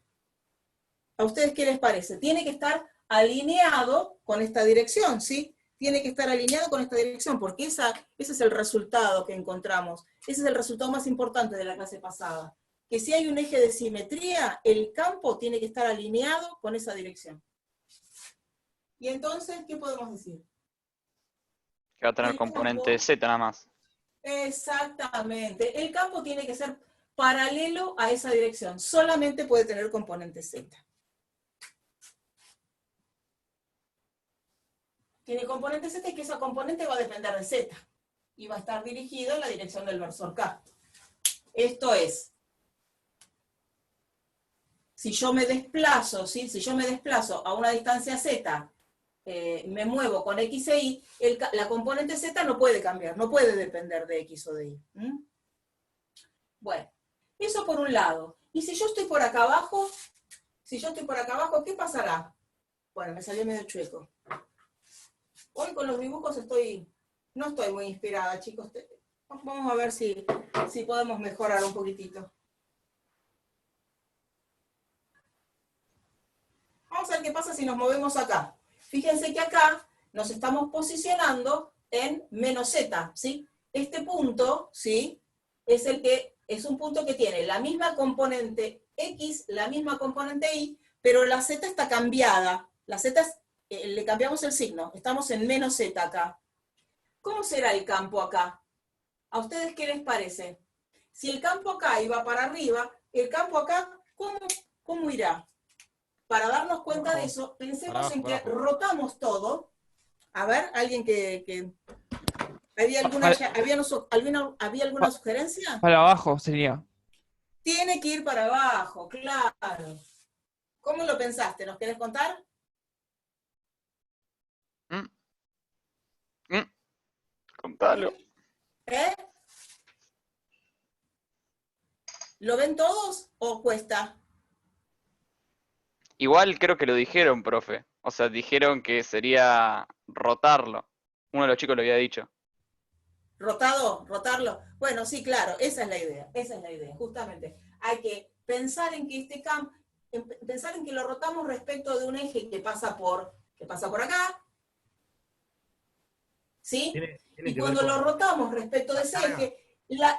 S1: ¿A ustedes qué les parece? Tiene que estar alineado con esta dirección, ¿sí? Tiene que estar alineado con esta dirección, porque ese es el resultado que encontramos. Ese es el resultado más importante de la clase pasada. Que si hay un eje de simetría, el campo tiene que estar alineado con esa dirección. Y entonces, ¿qué podemos decir?
S3: Que va a tener componente Z nada más.
S1: Exactamente. El campo tiene que ser paralelo a esa dirección. Solamente puede tener componente Z. Tiene componente Z y que esa componente va a depender de Z. Y va a estar dirigido en la dirección del versor K. Esto es, si yo me desplazo, ¿sí? Si yo me desplazo a una distancia Z, me muevo con X e Y, la componente Z no puede cambiar, no puede depender de X o de Y. Bueno, eso por un lado. Y si yo estoy por acá abajo, ¿qué pasará? Bueno, me salió medio chueco. Hoy con los dibujos no estoy muy inspirada, chicos. Vamos a ver si podemos mejorar un poquitito. Vamos a ver qué pasa si nos movemos acá. Fíjense que acá nos estamos posicionando en menos Z, ¿sí? Este punto, ¿sí? Es un punto que tiene la misma componente X, la misma componente Y, pero la Z está cambiada. La Z le cambiamos el signo, estamos en menos Z acá. ¿Cómo será el campo acá? ¿A ustedes qué les parece? Si el campo acá iba para arriba, el campo acá, ¿cómo irá? Para darnos cuenta de eso, pensemos en que rotamos todo. A ver, ¿alguien que ¿había alguna sugerencia?
S7: Para abajo sería.
S1: Tiene que ir para abajo, claro. ¿Cómo lo pensaste? ¿Nos querés contar?
S3: Contalo.
S1: ¿Lo ven todos o cuesta?
S3: Igual creo que lo dijeron, profe. O sea, dijeron que sería rotarlo. Uno de los chicos lo había dicho.
S1: ¿Rotarlo? Bueno, sí, claro, esa es la idea, justamente. Hay que pensar en que este campo, pensar en que lo rotamos respecto de un eje que pasa por acá, ¿sí? Y cuando lo rotamos respecto de ese eje,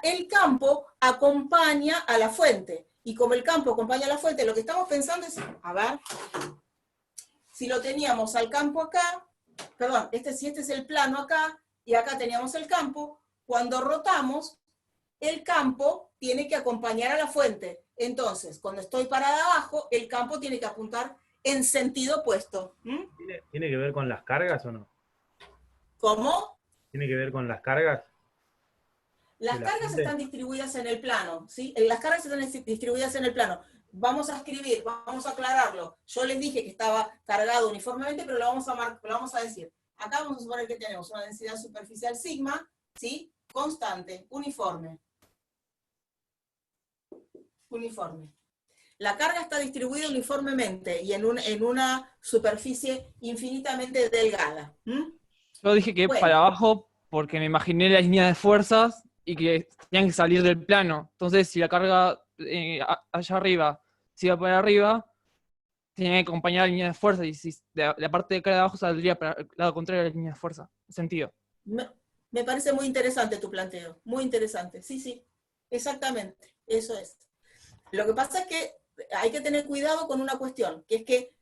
S1: el campo acompaña a la fuente. Y como el campo acompaña a la fuente, lo que estamos pensando es, a ver, si lo teníamos al campo acá, perdón, si este es el plano acá, y acá teníamos el campo, cuando rotamos, el campo tiene que acompañar a la fuente. Entonces, cuando estoy parada abajo, el campo tiene que apuntar en sentido opuesto.
S8: ¿Tiene que ver con las cargas o no?
S1: ¿Cómo?
S8: ¿Tiene que ver con las cargas?
S1: Las cargas están distribuidas en el plano, ¿sí? Las cargas están distribuidas en el plano. Vamos a escribir, vamos a aclararlo. Yo les dije que estaba cargado uniformemente, pero lo vamos a decir. Acá vamos a suponer que tenemos una densidad superficial sigma, ¿sí? Constante, uniforme. Uniforme. La carga está distribuida uniformemente y en una superficie infinitamente delgada.
S7: Yo dije que
S1: bueno,
S7: para abajo porque me imaginé la línea de fuerzas y que tenían que salir del plano. Entonces, si la carga allá arriba se iba para arriba, tenía que acompañar la línea de fuerza, y si la parte de acá de abajo saldría para el lado contrario de la línea de fuerza. Sentido.
S1: Me parece muy interesante tu planteo, muy interesante. Sí, exactamente, eso es. Lo que pasa es que hay que tener cuidado con una cuestión, que es que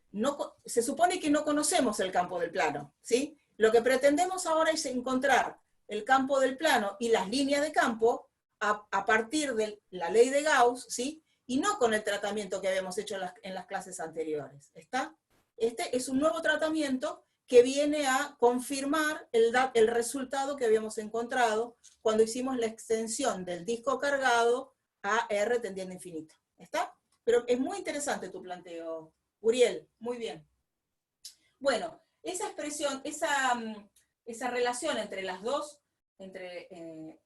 S1: se supone que no conocemos el campo del plano, ¿sí? Lo que pretendemos ahora es encontrar el campo del plano y las líneas de campo a partir de la ley de Gauss, ¿sí? Y no con el tratamiento que habíamos hecho en las clases anteriores, ¿está? Este es un nuevo tratamiento que viene a confirmar el resultado que habíamos encontrado cuando hicimos la extensión del disco cargado a R tendiendo a infinito, ¿está? Pero es muy interesante tu planteo, Uriel, muy bien. Bueno, esa expresión, esa relación entre las dos, entre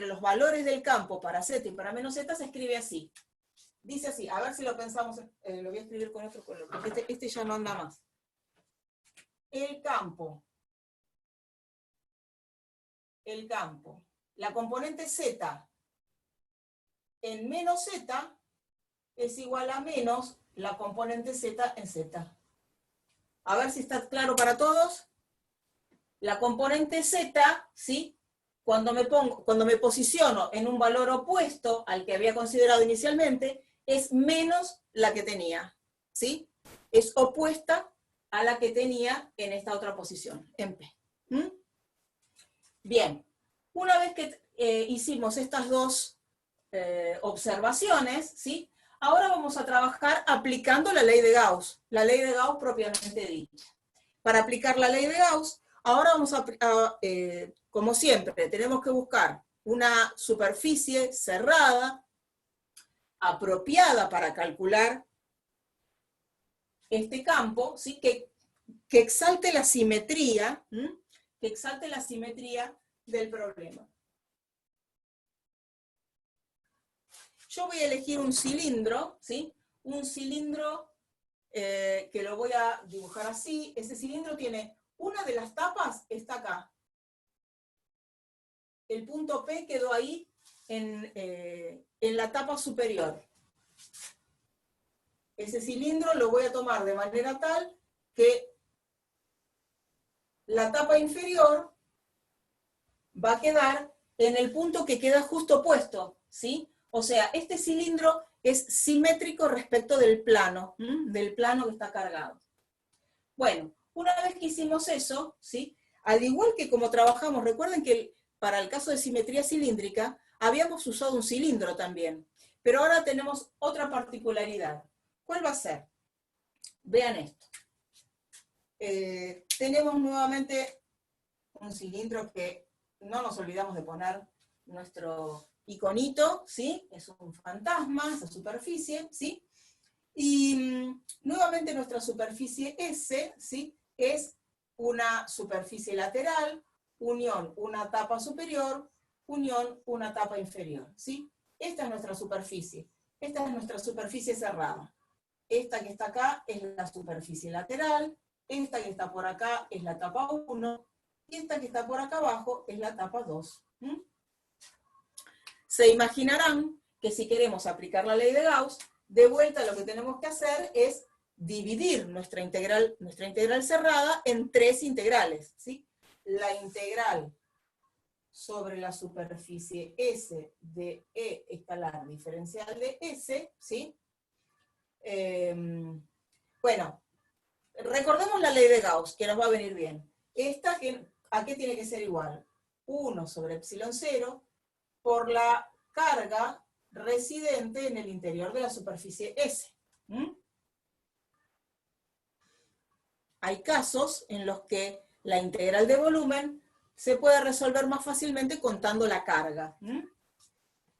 S1: los valores del campo para Z y para menos Z se escribe así. Dice así, a ver si lo pensamos, lo voy a escribir con otro color, porque este ya no anda más. El campo, la componente Z en menos Z es igual a menos la componente Z en Z. A ver si está claro para todos. La componente Z, ¿sí? Cuando me posiciono en un valor opuesto al que había considerado inicialmente, es menos la que tenía, ¿sí? Es opuesta a la que tenía en esta otra posición, en P. Bien, una vez que hicimos estas dos observaciones, ¿sí? Ahora vamos a trabajar aplicando la ley de Gauss propiamente dicha. Para aplicar la ley de Gauss, ahora vamos como siempre, tenemos que buscar una superficie cerrada, apropiada para calcular este campo, ¿sí? que exalte la simetría, del problema. Yo voy a elegir un cilindro, ¿sí? Un cilindro que lo voy a dibujar así. Ese cilindro tiene una de las tapas, está acá. El punto P quedó ahí en la tapa superior. Ese cilindro lo voy a tomar de manera tal que la tapa inferior va a quedar en el punto que queda justo opuesto, ¿sí? O sea, este cilindro es simétrico respecto del plano que está cargado. Bueno, una vez que hicimos eso, ¿sí? Al igual que como trabajamos, recuerden que para el caso de simetría cilíndrica, habíamos usado un cilindro también, pero ahora tenemos otra particularidad. ¿Cuál va a ser? Vean esto. Tenemos nuevamente un cilindro que no nos olvidamos de poner nuestro iconito, ¿sí? Es un fantasma, esa superficie, ¿sí? Y nuevamente nuestra superficie S, ¿sí? Es una superficie lateral, unión una tapa superior, unión una tapa inferior, ¿sí? Esta es nuestra superficie cerrada. Esta que está acá es la superficie lateral, esta que está por acá es la tapa 1, y esta que está por acá abajo es la tapa 2. Se imaginarán que si queremos aplicar la ley de Gauss, de vuelta lo que tenemos que hacer es dividir nuestra integral cerrada en tres integrales, ¿sí? La integral sobre la superficie S de E escalar diferencial de S, ¿sí? Bueno, recordemos la ley de Gauss, que nos va a venir bien. Esta, ¿a qué tiene que ser igual? 1 sobre epsilon 0 por la carga residente en el interior de la superficie S. Hay casos en los que la integral de volumen se puede resolver más fácilmente contando la carga.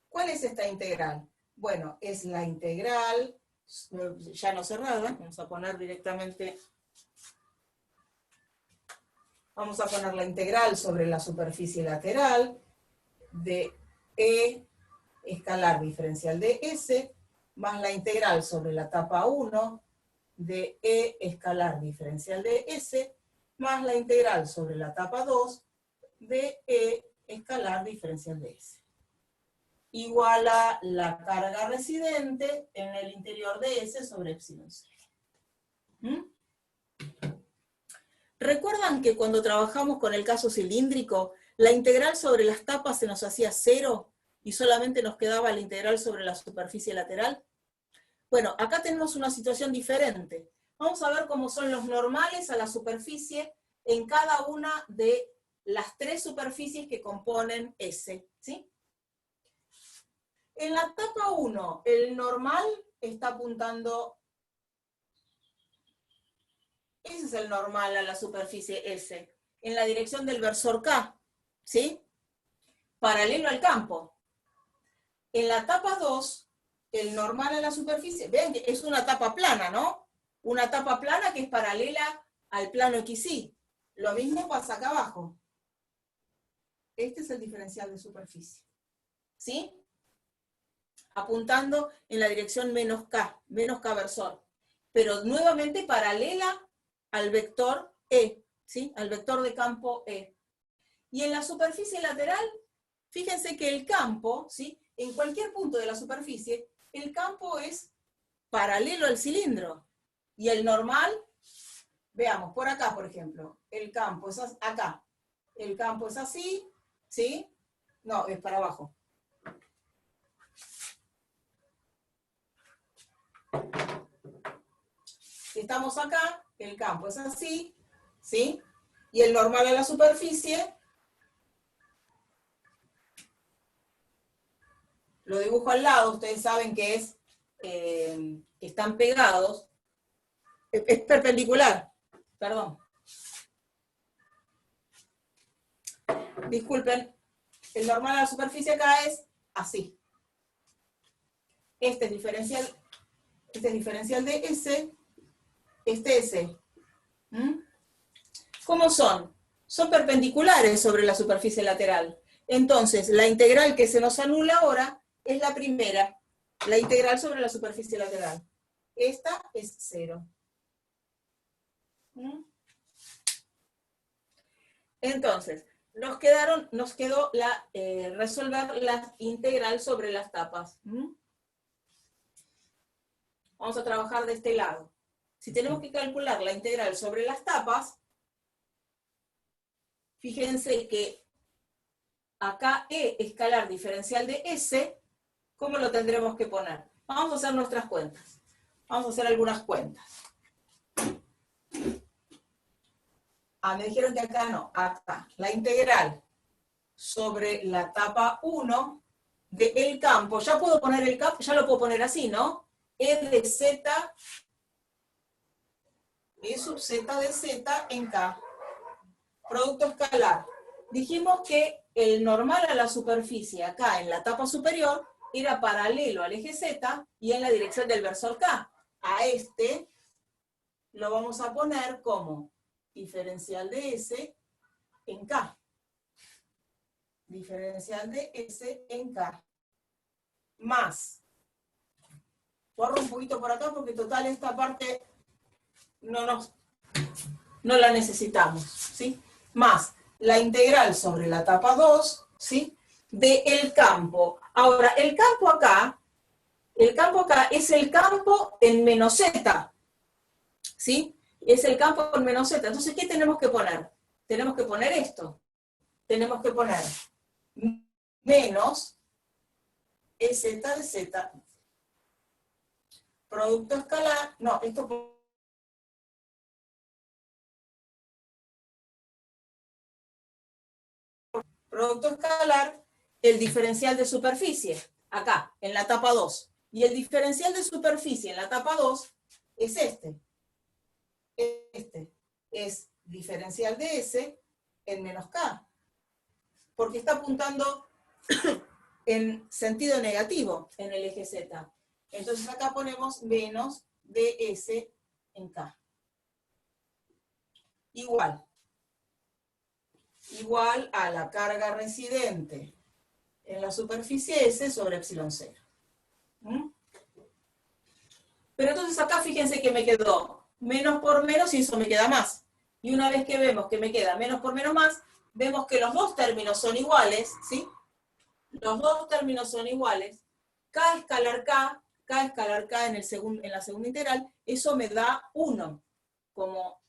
S1: ¿Cuál es esta integral? Bueno, es la integral, ya no cerrada, vamos a poner directamente, vamos a poner la integral sobre la superficie lateral de E escalar diferencial de S, más la integral sobre la tapa 1 de E escalar diferencial de S, más la integral sobre la tapa 2 de E escalar diferencial de S. Igual a la carga residente en el interior de S sobre epsilon 0. ¿Recuerdan que cuando trabajamos con el caso cilíndrico, la integral sobre las tapas se nos hacía 0 y solamente nos quedaba la integral sobre la superficie lateral? Bueno, acá tenemos una situación diferente. Vamos a ver cómo son los normales a la superficie en cada una de las tres superficies que componen S, ¿sí? En la tapa 1, el normal está apuntando, ese es el normal a la superficie S, en la dirección del versor K, ¿sí? Paralelo al campo. En la tapa 2, el normal a la superficie, vean que es una tapa plana, ¿no? Una tapa plana que es paralela al plano XY. Lo mismo pasa acá abajo. Este es el diferencial de superficie, ¿sí? apuntando en la dirección menos K versor, pero nuevamente paralela al vector E, ¿sí? Al vector de campo E. Y en la superficie lateral, fíjense que el campo, ¿sí? En cualquier punto de la superficie, el campo es paralelo al cilindro. Y el normal, veamos, por acá, por ejemplo, el campo es acá. El campo es así, ¿sí? No, es para abajo. Estamos acá, el campo es así, ¿sí? Y el normal a la superficie, lo dibujo al lado, ustedes saben que es, que están pegados, es perpendicular, perdón. Disculpen, el normal a la superficie acá es así. Este es diferencial de S, este es S. ¿Cómo son? Son perpendiculares sobre la superficie lateral. Entonces, la integral que se nos anula ahora es la primera, la integral sobre la superficie lateral. Esta es 0. Entonces, nos quedó resolver la integral sobre las tapas. Vamos a trabajar de este lado. Si tenemos que calcular la integral sobre las tapas, fíjense que acá E escalar diferencial de S, ¿cómo lo tendremos que poner? Vamos a hacer nuestras cuentas. Vamos a hacer algunas cuentas. Me dijeron que acá no, acá. La integral sobre la tapa 1 del campo, ya puedo poner el campo, ya lo puedo poner así, ¿no? E de Z, E sub Z de Z en K. Producto escalar. Dijimos que el normal a la superficie acá en la tapa superior era paralelo al eje Z y en la dirección del versor K. A este lo vamos a poner como diferencial de S en K. Diferencial de S en K. Más. Borro un poquito por acá porque total esta parte no la necesitamos, ¿sí? Más la integral sobre la tapa 2, ¿sí? Del campo. Ahora, el campo acá es el campo en menos Z, ¿sí? Es el campo en menos Z. Entonces, ¿qué tenemos que poner? Tenemos que poner esto. Tenemos que poner menos EZ de Z. Producto escalar, no, esto producto escalar, el diferencial de superficie, acá, en la tapa 2. Y el diferencial de superficie en la tapa 2 es este. Este es diferencial de S en menos K. Porque está apuntando en sentido negativo en el eje Z. Entonces acá ponemos menos ds en K. Igual a la carga residente en la superficie S sobre epsilon 0. Pero entonces acá fíjense que me quedó menos por menos y eso me queda más. Y una vez que vemos que me queda menos por menos más, vemos que los dos términos son iguales, ¿sí? Los dos términos son iguales. K escalar K en la segunda integral, eso me da 1, como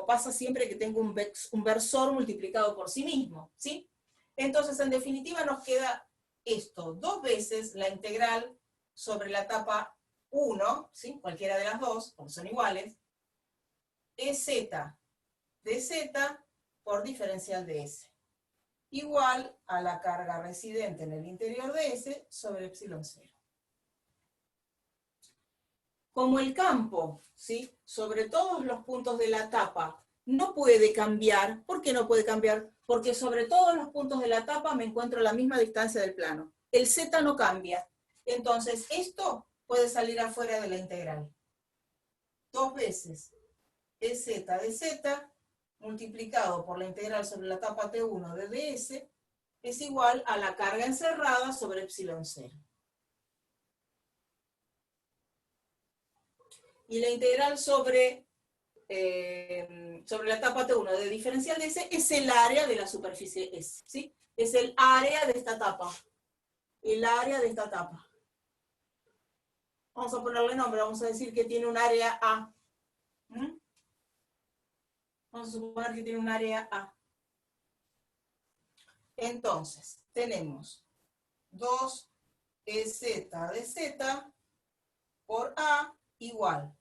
S1: pasa siempre que tengo un versor multiplicado por sí mismo, ¿sí? Entonces, en definitiva, nos queda esto, 2 veces la integral sobre la tapa 1, ¿sí? Cualquiera de las dos, porque son iguales, EZ de Z por diferencial de S, igual a la carga residente en el interior de S sobre epsilon 0. Como el campo, ¿sí? Sobre todos los puntos de la tapa no puede cambiar. ¿Por qué no puede cambiar? Porque sobre todos los puntos de la tapa me encuentro a la misma distancia del plano. El Z no cambia. Entonces, esto puede salir afuera de la integral. 2 veces EZ de Z multiplicado por la integral sobre la tapa T1 de ds es igual a la carga encerrada sobre epsilon 0. Y la integral sobre la etapa T1 de diferencial de S es el área de la superficie S, ¿sí? Es el área de esta etapa. El área de esta etapa. Vamos a ponerle nombre, vamos a decir que tiene un área A. Vamos a suponer que tiene un área A. Entonces, tenemos 2EZ de Z por A igual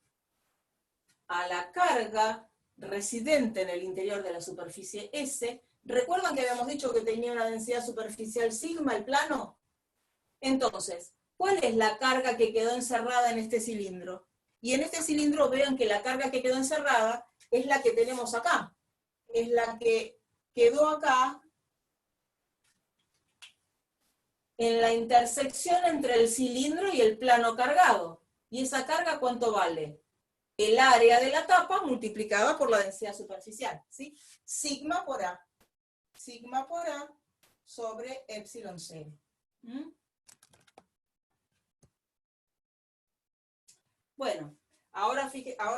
S1: a la carga residente en el interior de la superficie S. ¿Recuerdan que habíamos dicho que tenía una densidad superficial sigma el plano? Entonces, ¿cuál es la carga que quedó encerrada en este cilindro? Y en este cilindro vean que la carga que quedó encerrada es la que tenemos acá. Es la que quedó acá en la intersección entre el cilindro y el plano cargado. ¿Y esa carga cuánto vale? El área de la tapa multiplicada por la densidad superficial, ¿sí? Sigma por A. Sigma por A sobre epsilon 0. Bueno, ahora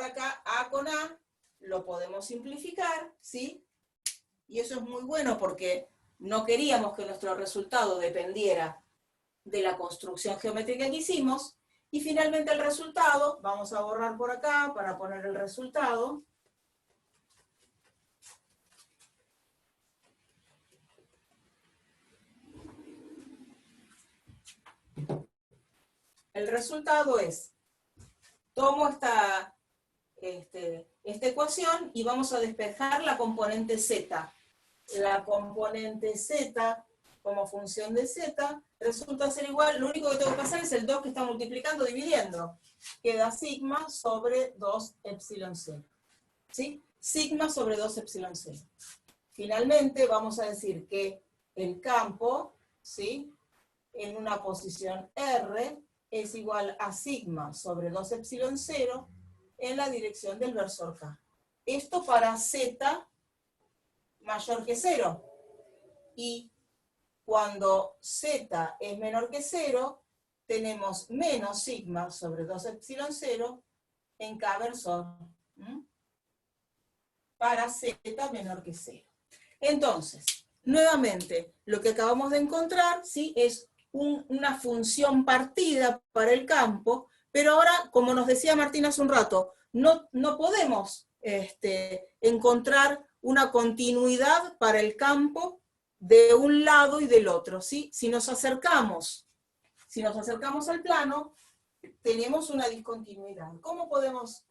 S1: acá A con A lo podemos simplificar, ¿sí? Y eso es muy bueno porque no queríamos que nuestro resultado dependiera de la construcción geométrica que hicimos. Y finalmente el resultado, vamos a borrar por acá para poner el resultado. El resultado es, tomo esta ecuación y vamos a despejar la componente z. La componente z como función de z resulta ser igual, lo único que tengo que pasar es el 2 que está multiplicando, dividiendo. Queda sigma sobre 2 epsilon 0. ¿Sí? Sigma sobre 2 epsilon 0. Finalmente vamos a decir que el campo, ¿sí?, en una posición R es igual a sigma sobre 2 epsilon 0 en la dirección del versor K. Esto para z mayor que 0. Y cuando z es menor que 0, tenemos menos sigma sobre 2 epsilon 0 en K versor. Para z menor que 0. Entonces, nuevamente, lo que acabamos de encontrar, ¿sí?, es una función partida para el campo, pero ahora, como nos decía Martín hace un rato, no podemos encontrar una continuidad para el campo de un lado y del otro, ¿sí? Si nos acercamos al plano, tenemos una discontinuidad. ¿Cómo podemos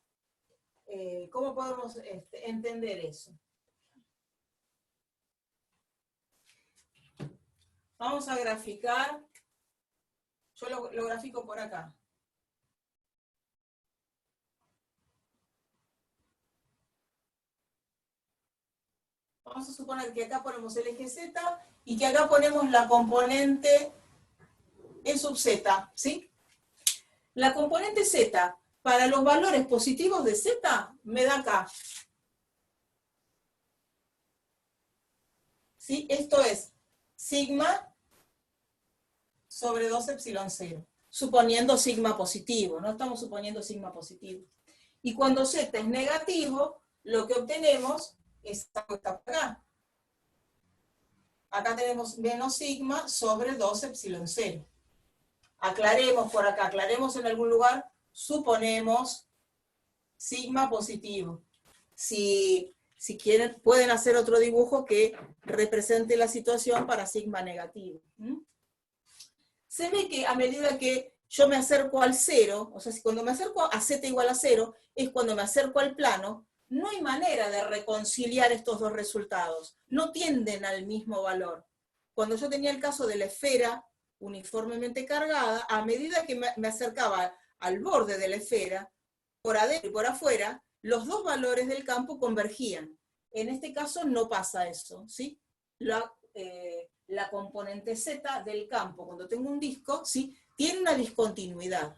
S1: entender eso? Vamos a graficar, yo lo grafico por acá. Vamos a suponer que acá ponemos el eje Z y que acá ponemos la componente E sub Z, ¿sí? La componente Z, para los valores positivos de Z, me da acá. ¿Sí? Esto es sigma sobre 2 epsilon 0, suponiendo sigma positivo, no estamos suponiendo sigma positivo. Y cuando Z es negativo, lo que obtenemos es esta acá. Acá tenemos menos sigma sobre 2 epsilon 0. Aclaremos por acá, aclaremos en algún lugar, suponemos sigma positivo. Si quieren, pueden hacer otro dibujo que represente la situación para sigma negativo. Se ve que a medida que yo me acerco al 0, o sea, cuando me acerco a z igual a 0, es cuando me acerco al plano, no hay manera de reconciliar estos dos resultados. No tienden al mismo valor. Cuando yo tenía el caso de la esfera uniformemente cargada, a medida que me acercaba al borde de la esfera, por adentro y por afuera, los dos valores del campo convergían. En este caso no pasa eso, ¿sí? La componente Z del campo, cuando tengo un disco, ¿sí?, tiene una discontinuidad.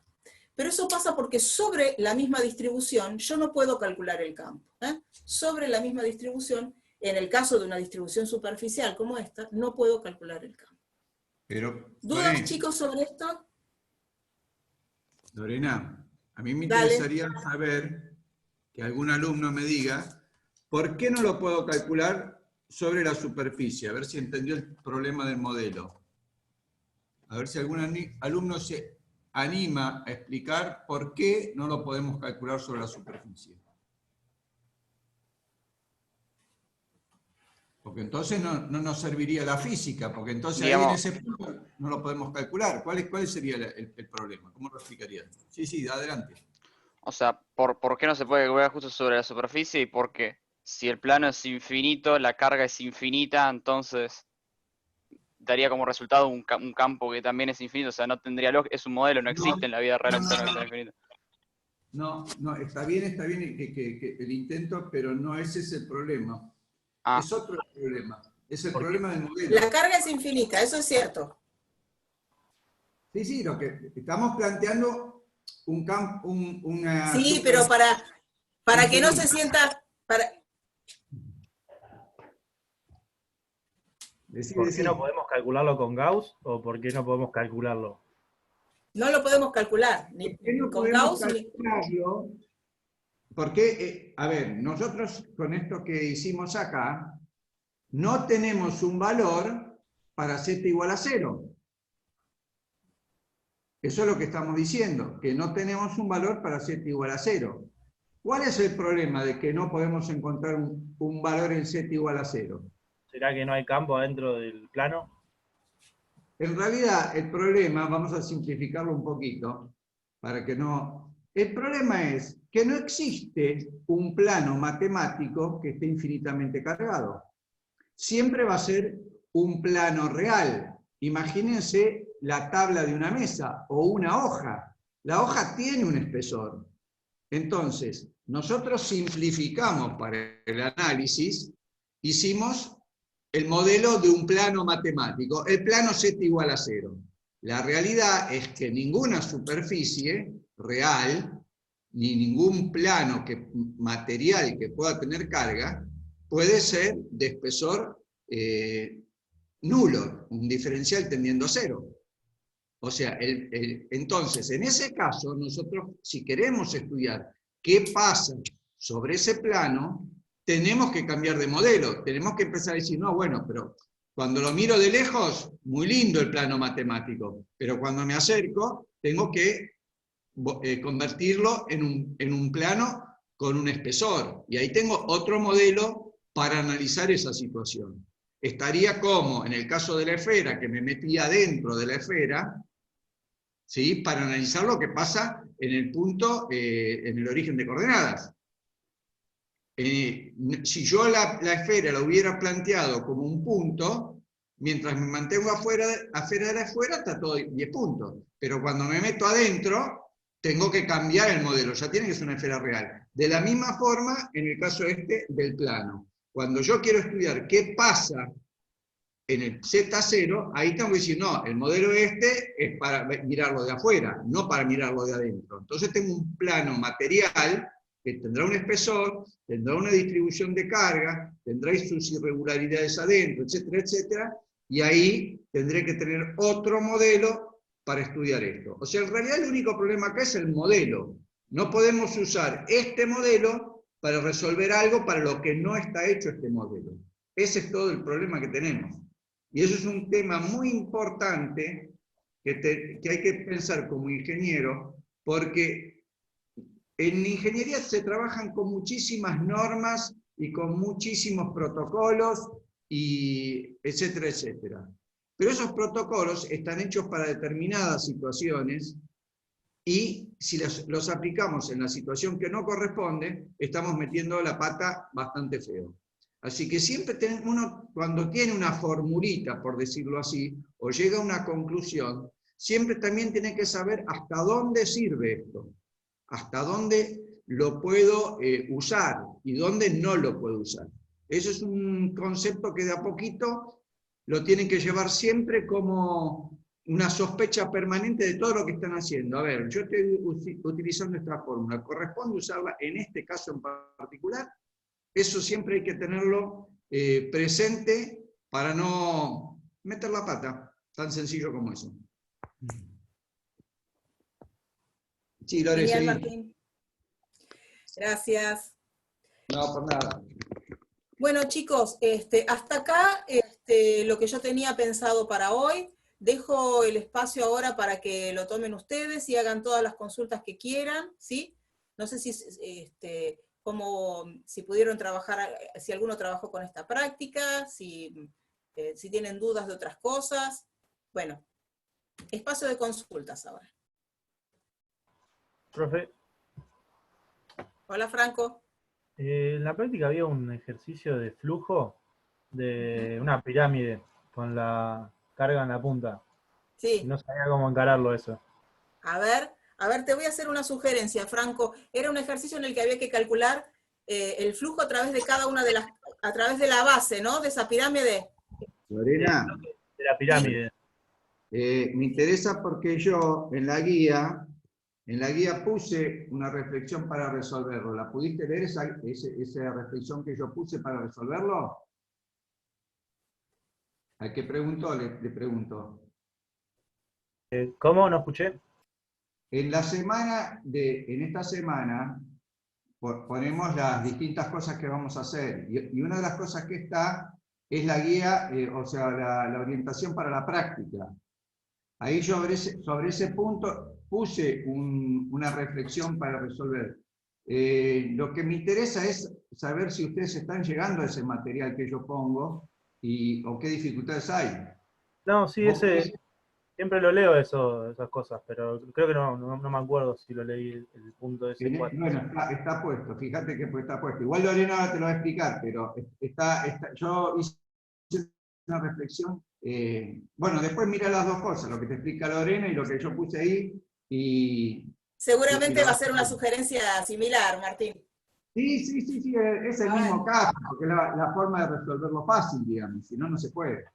S1: Pero eso pasa porque sobre la misma distribución yo no puedo calcular el campo. Sobre la misma distribución, en el caso de una distribución superficial como esta, no puedo calcular el campo.
S5: Pero,
S1: ¿dudas, chicos, sobre esto?
S5: Lorena, A mí me
S1: Dale.
S5: interesaría saber que algún alumno me diga por qué no lo puedo calcular sobre la superficie, a ver si entendió el problema del modelo. A ver si algún alumno se anima a explicar por qué no lo podemos calcular sobre la superficie. Porque entonces no nos serviría la física, porque entonces ahí en ese punto no lo podemos calcular. ¿Cuál sería el problema? ¿Cómo lo explicarían? Sí, adelante.
S3: O sea, ¿por qué no se puede calcular justo sobre la superficie? Y porque si el plano es infinito, la carga es infinita, entonces daría como resultado un campo que también es infinito. O sea, no tendría lógica, es un modelo, no existe en la vida real un plano que sea infinito.
S5: No, está bien que el intento, pero no ese es el problema. Es otro problema. Es el problema del modelo.
S1: La carga es infinita, eso es cierto.
S5: Sí, lo que estamos planteando un campo, una...
S1: Sí, pero para que no se sienta...
S8: ¿Por qué no podemos calcularlo con Gauss o por qué no podemos calcularlo?
S1: No lo podemos calcular, ni con Gauss ni...
S5: Porque, a ver, nosotros con esto que hicimos acá, no tenemos un valor para z igual a 0. Eso es lo que estamos diciendo, que no tenemos un valor para z igual a 0. ¿Cuál es el problema de que no podemos encontrar un valor en z igual a 0?
S8: ¿Será que no hay campo adentro del plano?
S5: En realidad, el problema, vamos a simplificarlo un poquito, para que no... El problema es que no existe un plano matemático que esté infinitamente cargado. Siempre va a ser un plano real. Imagínense la tabla de una mesa o una hoja. La hoja tiene un espesor. Entonces, nosotros simplificamos para el análisis, hicimos el modelo de un plano matemático, el plano z igual a 0. La realidad es que ninguna superficie real, ni ningún plano material que pueda tener carga, puede ser de espesor nulo, un diferencial tendiendo a 0. O sea, entonces, en ese caso, nosotros, si queremos estudiar qué pasa sobre ese plano, tenemos que cambiar de modelo, tenemos que empezar a decir, no, bueno, pero cuando lo miro de lejos, muy lindo el plano matemático, pero cuando me acerco, tengo que convertirlo en un plano con un espesor, y ahí tengo otro modelo para analizar esa situación. Estaría como, en el caso de la esfera, que me metía dentro de la esfera, ¿sí?, para analizar lo que pasa en el punto, en el origen de coordenadas. Si yo la esfera la hubiera planteado como un punto, mientras me mantengo afuera de la esfera, está todo 10 puntos. Pero cuando me meto adentro, tengo que cambiar el modelo, ya tiene que ser una esfera real. De la misma forma, en el caso del plano. Cuando yo quiero estudiar qué pasa en el Z0, ahí tengo que decir, no, el modelo es para mirarlo de afuera, no para mirarlo de adentro. Entonces tengo un plano material que tendrá un espesor, tendrá una distribución de carga, tendrá sus irregularidades adentro, etcétera, etcétera, y ahí tendré que tener otro modelo para estudiar esto. O sea, en realidad el único problema acá es el modelo. No podemos usar este modelo para resolver algo para lo que no está hecho este modelo. Ese es todo el problema que tenemos. Y eso es un tema muy importante que hay que pensar como ingeniero, porque en ingeniería se trabajan con muchísimas normas y con muchísimos protocolos, y etcétera, etcétera. Pero esos protocolos están hechos para determinadas situaciones, y si los aplicamos en la situación que no corresponde, estamos metiendo la pata bastante feo. Así que siempre uno, cuando tiene una formulita, por decirlo así, o llega a una conclusión, siempre también tiene que saber hasta dónde sirve esto, hasta dónde lo puedo usar y dónde no lo puedo usar. Eso es un concepto que de a poquito lo tienen que llevar siempre como una sospecha permanente de todo lo que están haciendo. A ver, yo estoy utilizando esta fórmula, ¿corresponde usarla en este caso en particular? Eso siempre hay que tenerlo presente para no meter la pata, tan sencillo como eso. Sí, Lore,
S1: Genial,
S5: sí.
S1: Martín. Gracias.
S5: No, por nada.
S1: Bueno, chicos, hasta acá lo que yo tenía pensado para hoy. Dejo el espacio ahora para que lo tomen ustedes y hagan todas las consultas que quieran, ¿sí? No sé si, si pudieron trabajar, si alguno trabajó con esta práctica, si tienen dudas de otras cosas. Bueno, espacio de consultas ahora.
S8: Profe,
S1: Hola, Franco.
S8: en la práctica había un ejercicio de flujo de una pirámide con la carga en la punta.
S1: Sí.
S8: No sabía cómo encararlo eso.
S1: A ver, te voy a hacer una sugerencia, Franco. Era un ejercicio en el que había que calcular el flujo a través de cada una de las, a través de la base, ¿no? De esa pirámide.
S5: Lorena.
S8: De la pirámide.
S5: Me interesa porque yo en la guía puse una reflexión para resolverlo. ¿La pudiste leer esa reflexión que yo puse para resolverlo? Al que preguntó, le pregunto.
S8: ¿Cómo? No escuché.
S5: En esta semana ponemos las distintas cosas que vamos a hacer. Y una de las cosas que está es la guía, o sea, la orientación para la práctica. Ahí yo sobre ese punto puse una reflexión para resolver. Lo que me interesa es saber si ustedes están llegando a ese material que yo pongo o qué dificultades hay.
S8: No, sí, siempre lo leo esas cosas, pero creo que no me acuerdo si lo leí el punto de ese 4.
S5: Bueno, está puesto, fíjate que está puesto. Igual Lorena te lo va a explicar, pero yo hice una reflexión. Bueno, después mira las dos cosas, lo que te explica Lorena y lo que yo puse ahí.
S1: Seguramente va a ser una sugerencia similar, Martín.
S5: Sí, es el mismo caso, porque es la forma de resolverlo fácil, digamos, si no, no se puede.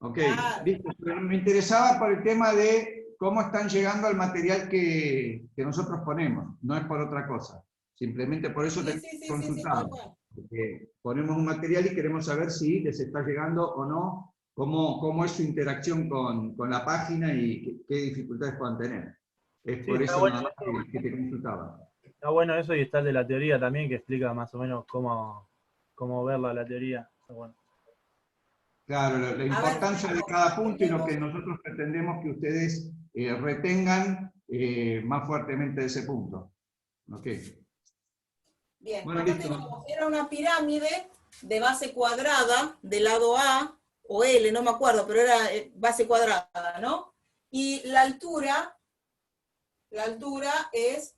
S5: Ok, listo. Pero me interesaba por el tema de cómo están llegando al material que nosotros ponemos, no es por otra cosa. Simplemente por eso te consultamos. Porque ponemos un material y queremos saber si les está llegando o no, cómo es su interacción con la página y qué dificultades puedan tener. Es por eso nada más que te consultaba.
S8: Está bueno eso y está el de la teoría también, que explica más o menos cómo verla la teoría. Está bueno.
S5: Claro, la importancia de cada punto y lo que nosotros pretendemos que ustedes retengan más fuertemente de ese punto. ¿Ok?
S1: Bien,
S5: bueno,
S1: acá tenemos, era una pirámide de base cuadrada, del lado A, o L, no me acuerdo, pero era base cuadrada, ¿no? Y la altura es...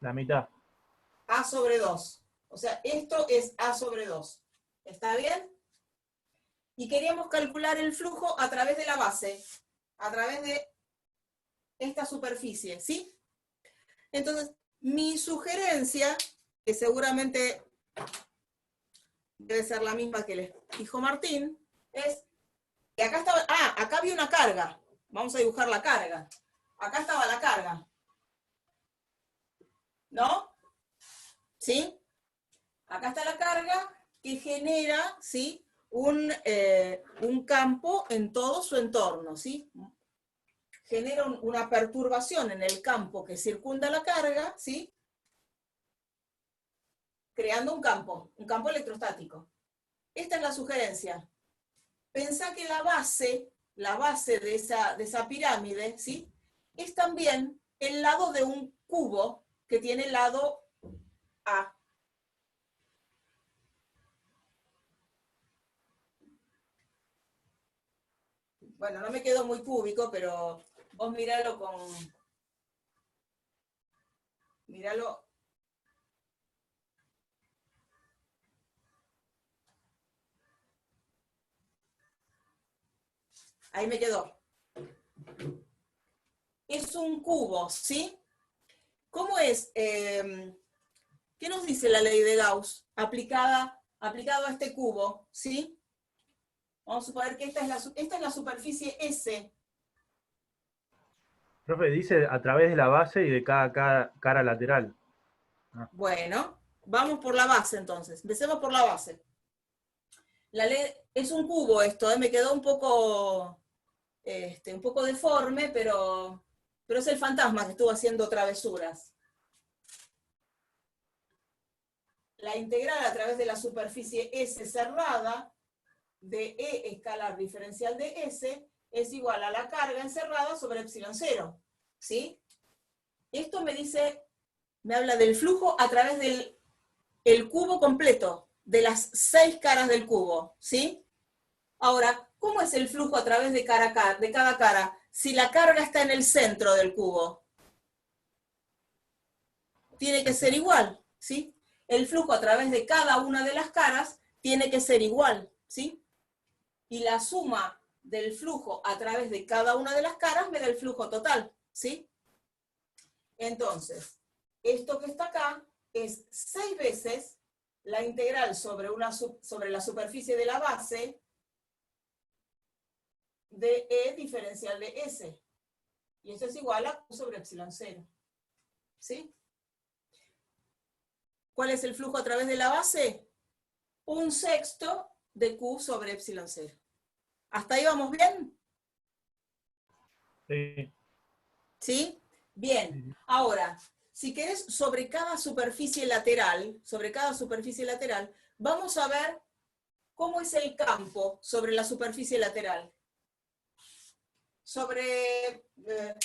S8: la mitad.
S1: A sobre 2. O sea, esto es A sobre 2. ¿Está bien? Y queríamos calcular el flujo a través de la base, a través de esta superficie, ¿sí? Entonces, mi sugerencia, que seguramente debe ser la misma que les dijo Martín, es que acá estaba, acá había una carga. Vamos a dibujar la carga. Acá estaba la carga. ¿No? ¿Sí? Acá está la carga que genera, ¿sí? un campo en todo su entorno, ¿sí? Genera una perturbación en el campo que circunda la carga, ¿sí? Creando un campo electrostático. Esta es la sugerencia. Pensá que la base de esa pirámide, ¿sí? Es también el lado de un cubo que tiene el lado A. Bueno, no me quedó muy cúbico, pero vos míralo míralo. Ahí me quedó. Es un cubo, ¿sí? ¿Cómo es? ¿Qué nos dice la ley de Gauss aplicado a este cubo? ¿Sí? Vamos a suponer que esta es la superficie S.
S8: Profe, dice a través de la base y de cada cara lateral.
S1: Bueno, vamos por la base entonces. Empecemos por la base. La ley es un cubo esto, me quedó un poco un poco deforme, pero es el fantasma que estuvo haciendo travesuras. La integral a través de la superficie S cerrada de E escalar diferencial de S es igual a la carga encerrada sobre epsilon 0. ¿Sí? Esto me habla del flujo a través del cubo completo, de las 6 caras del cubo. ¿Sí? Ahora, ¿cómo es el flujo a través de cada cara si la carga está en el centro del cubo? Tiene que ser igual, ¿sí? El flujo a través de cada una de las caras tiene que ser igual, ¿sí? Y la suma del flujo a través de cada una de las caras me da el flujo total, ¿sí? Entonces, esto que está acá es 6 veces la integral sobre la superficie de la base de E diferencial de S. Y eso es igual a Q sobre epsilon 0. ¿Sí? ¿Cuál es el flujo a través de la base? 1/6 de Q sobre epsilon 0. ¿Hasta ahí vamos bien?
S8: Sí.
S1: ¿Sí? Bien. Ahora, si querés, sobre cada superficie lateral, vamos a ver cómo es el campo sobre la superficie lateral.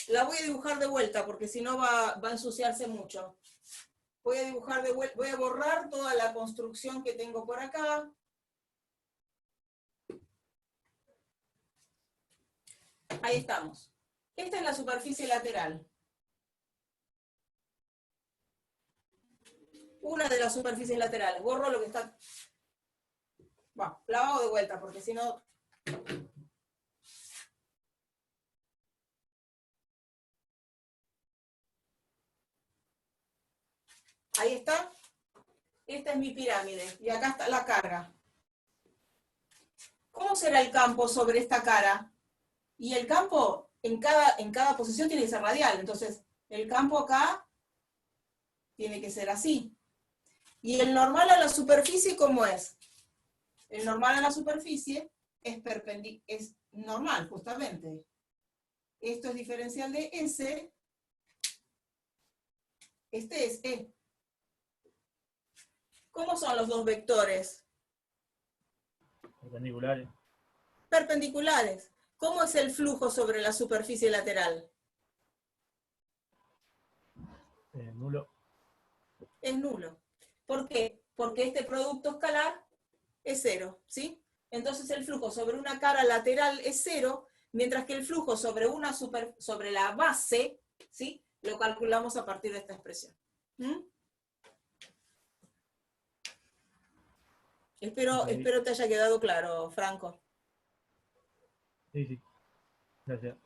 S1: La voy a dibujar de vuelta porque si no va a ensuciarse mucho. Voy a borrar toda la construcción que tengo por acá. Ahí estamos. Esta es la superficie lateral. Una de las superficies laterales. Borro lo que está... Bueno, la hago de vuelta porque si no... Ahí está. Esta es mi pirámide. Y acá está la carga. ¿Cómo será el campo sobre esta cara? Y el campo en cada posición tiene que ser radial. Entonces, el campo acá tiene que ser así. ¿Y el normal a la superficie cómo es? El normal a la superficie es normal, justamente. Esto es diferencial de S. Este es E. ¿Cómo son los dos vectores?
S8: Perpendiculares.
S1: Perpendiculares. ¿Cómo es el flujo sobre la superficie lateral?
S8: Nulo.
S1: Es nulo. ¿Por qué? Porque este producto escalar es 0, ¿sí? Entonces el flujo sobre una cara lateral es 0, mientras que el flujo sobre la base, ¿sí? Lo calculamos a partir de esta expresión. Espero te haya quedado claro, Franco.
S8: Sí. Gracias.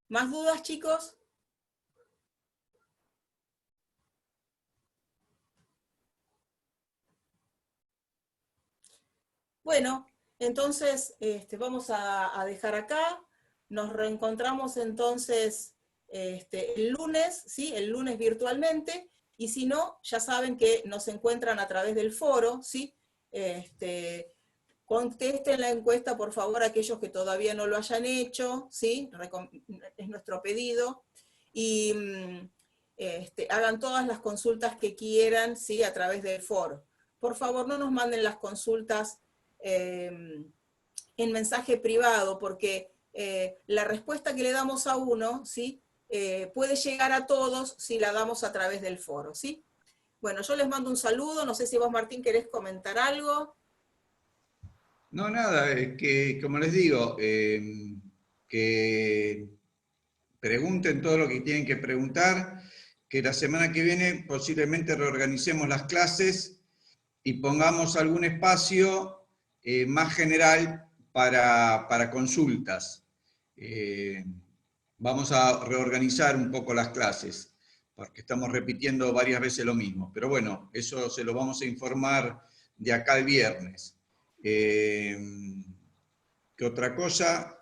S1: ¿Más dudas, chicos? Bueno, entonces vamos a dejar acá. Nos reencontramos entonces el lunes, ¿sí? El lunes virtualmente. Y si no, ya saben que nos encuentran a través del foro, ¿sí? Contesten la encuesta, por favor, aquellos que todavía no lo hayan hecho, ¿sí? Es nuestro pedido. Y hagan todas las consultas que quieran, ¿sí? A través del foro. Por favor, no nos manden las consultas en mensaje privado, porque la respuesta que le damos a uno, ¿sí? Puede llegar a todos si la damos a través del foro, ¿sí? Bueno, yo les mando un saludo, no sé si vos, Martín, querés comentar algo.
S5: No, nada, es que, como les digo, que pregunten todo lo que tienen que preguntar, que la semana que viene posiblemente reorganicemos las clases y pongamos algún espacio más general para consultas. Vamos a reorganizar un poco las clases, porque estamos repitiendo varias veces lo mismo. Pero bueno, eso se lo vamos a informar de acá el viernes. ¿Qué otra cosa?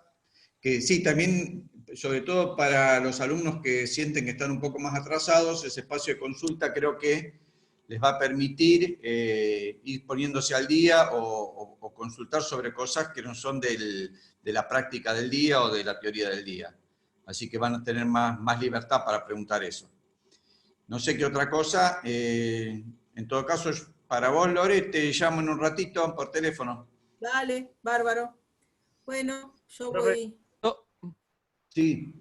S5: Que sí, también, sobre todo para los alumnos que sienten que están un poco más atrasados, ese espacio de consulta creo que les va a permitir ir poniéndose al día o consultar sobre cosas que no son de la práctica del día o de la teoría del día. Así que van a tener más libertad para preguntar eso. No sé qué otra cosa. En todo caso, para vos, Lore, te llamo en un ratito por teléfono.
S1: Dale, bárbaro. Bueno, yo voy.
S5: Sí.